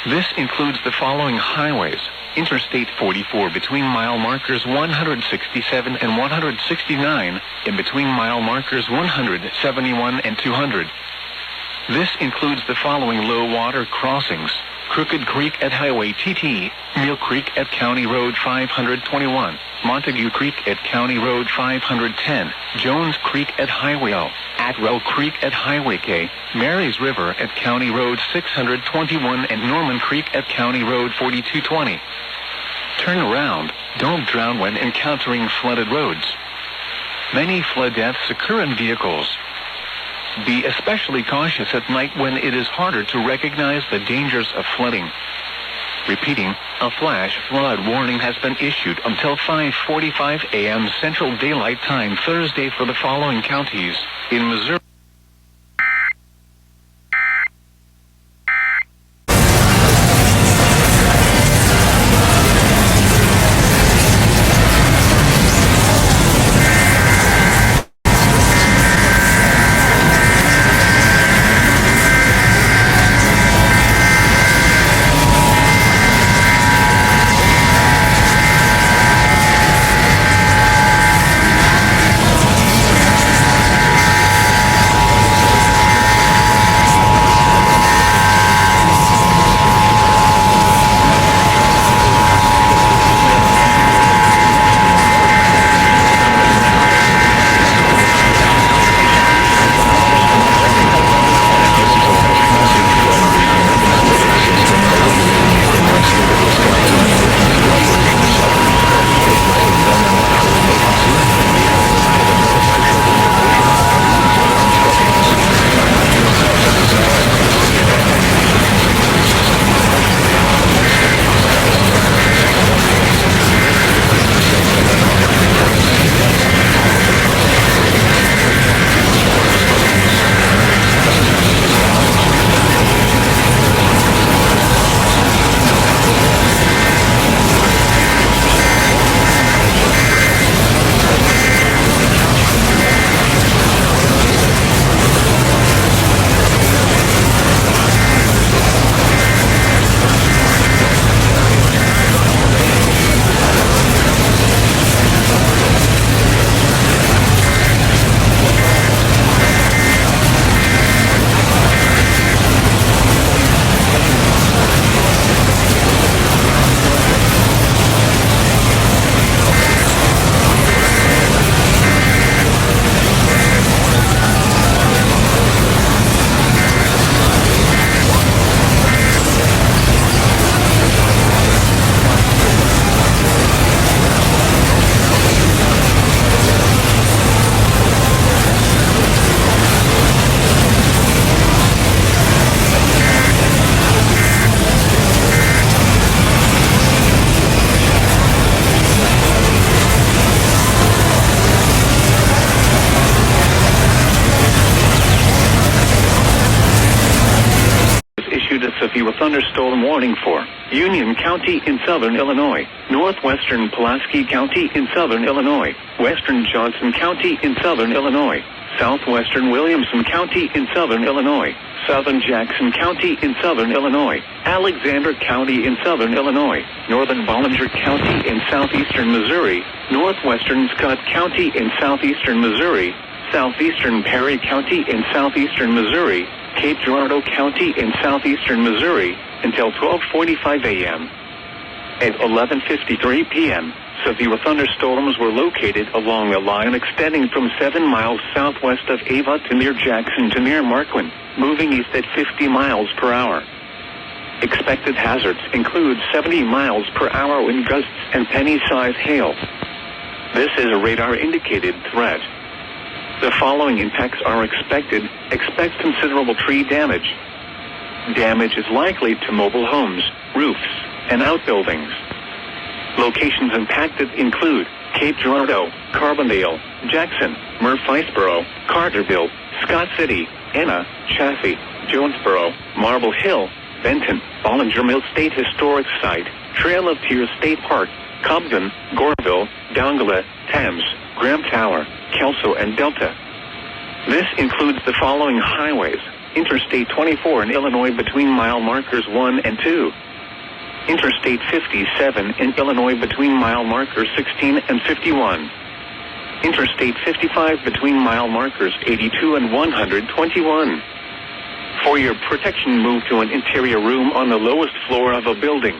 This includes the following highways: Interstate 44 between mile markers 167 and 169, and between mile markers 171 and 200. This includes the following low water crossings: Crooked Creek at Highway TT, Mill Creek at County Road 521, Montague Creek at County Road 510, Jones Creek at Highway O, Atwell Creek at Highway K, Marys River at County Road 621, and Norman Creek at County Road 4220. Turn around. Don't drown when encountering flooded roads. Many flood deaths occur in vehicles. Be especially cautious at night when it is harder to recognize the dangers of flooding. Repeating, a flash flood warning has been issued until 5:45 a.m. Central Daylight Time Thursday for the following counties in Missouri. With thunderstorm warning for Union County in southern Illinois, northwestern Pulaski County in southern Illinois, western Johnson County in southern Illinois, southwestern Williamson County in southern Illinois, southern Jackson County in southern Illinois, Alexander County in southern Illinois, northern Bollinger County in southeastern Missouri, northwestern Scott County in southeastern Missouri, southeastern Perry County in southeastern Missouri, Cape Girardeau County in southeastern Missouri, until 12:45 a.m. At 11:53 p.m. Severe thunderstorms were located along a line extending from 7 miles southwest of Ava to near Jackson to near Marquand, moving east at 50 miles per hour. Expected hazards include 70 miles per hour wind gusts and penny-sized hail. This is a radar-indicated threat. The following impacts are expected. Expect considerable tree damage. Damage is likely to mobile homes, roofs, and outbuildings. Locations impacted include Cape Girardeau, Carbondale, Jackson, Murfreesboro, Carterville, Scott City, Enna, Chaffee, Jonesboro, Marble Hill, Benton, Bollinger Mill State Historic Site, Trail of Tears State Park, Cobden, Goreville, Dongala, Thames, Graham Tower, Kelso, and Delta. This includes the following highways: Interstate 24 in Illinois between mile markers 1 and 2. Interstate 57 in Illinois between mile markers 16 and 51. Interstate 55 between mile markers 82 and 121. For your protection, move to an interior room on the lowest floor of a building.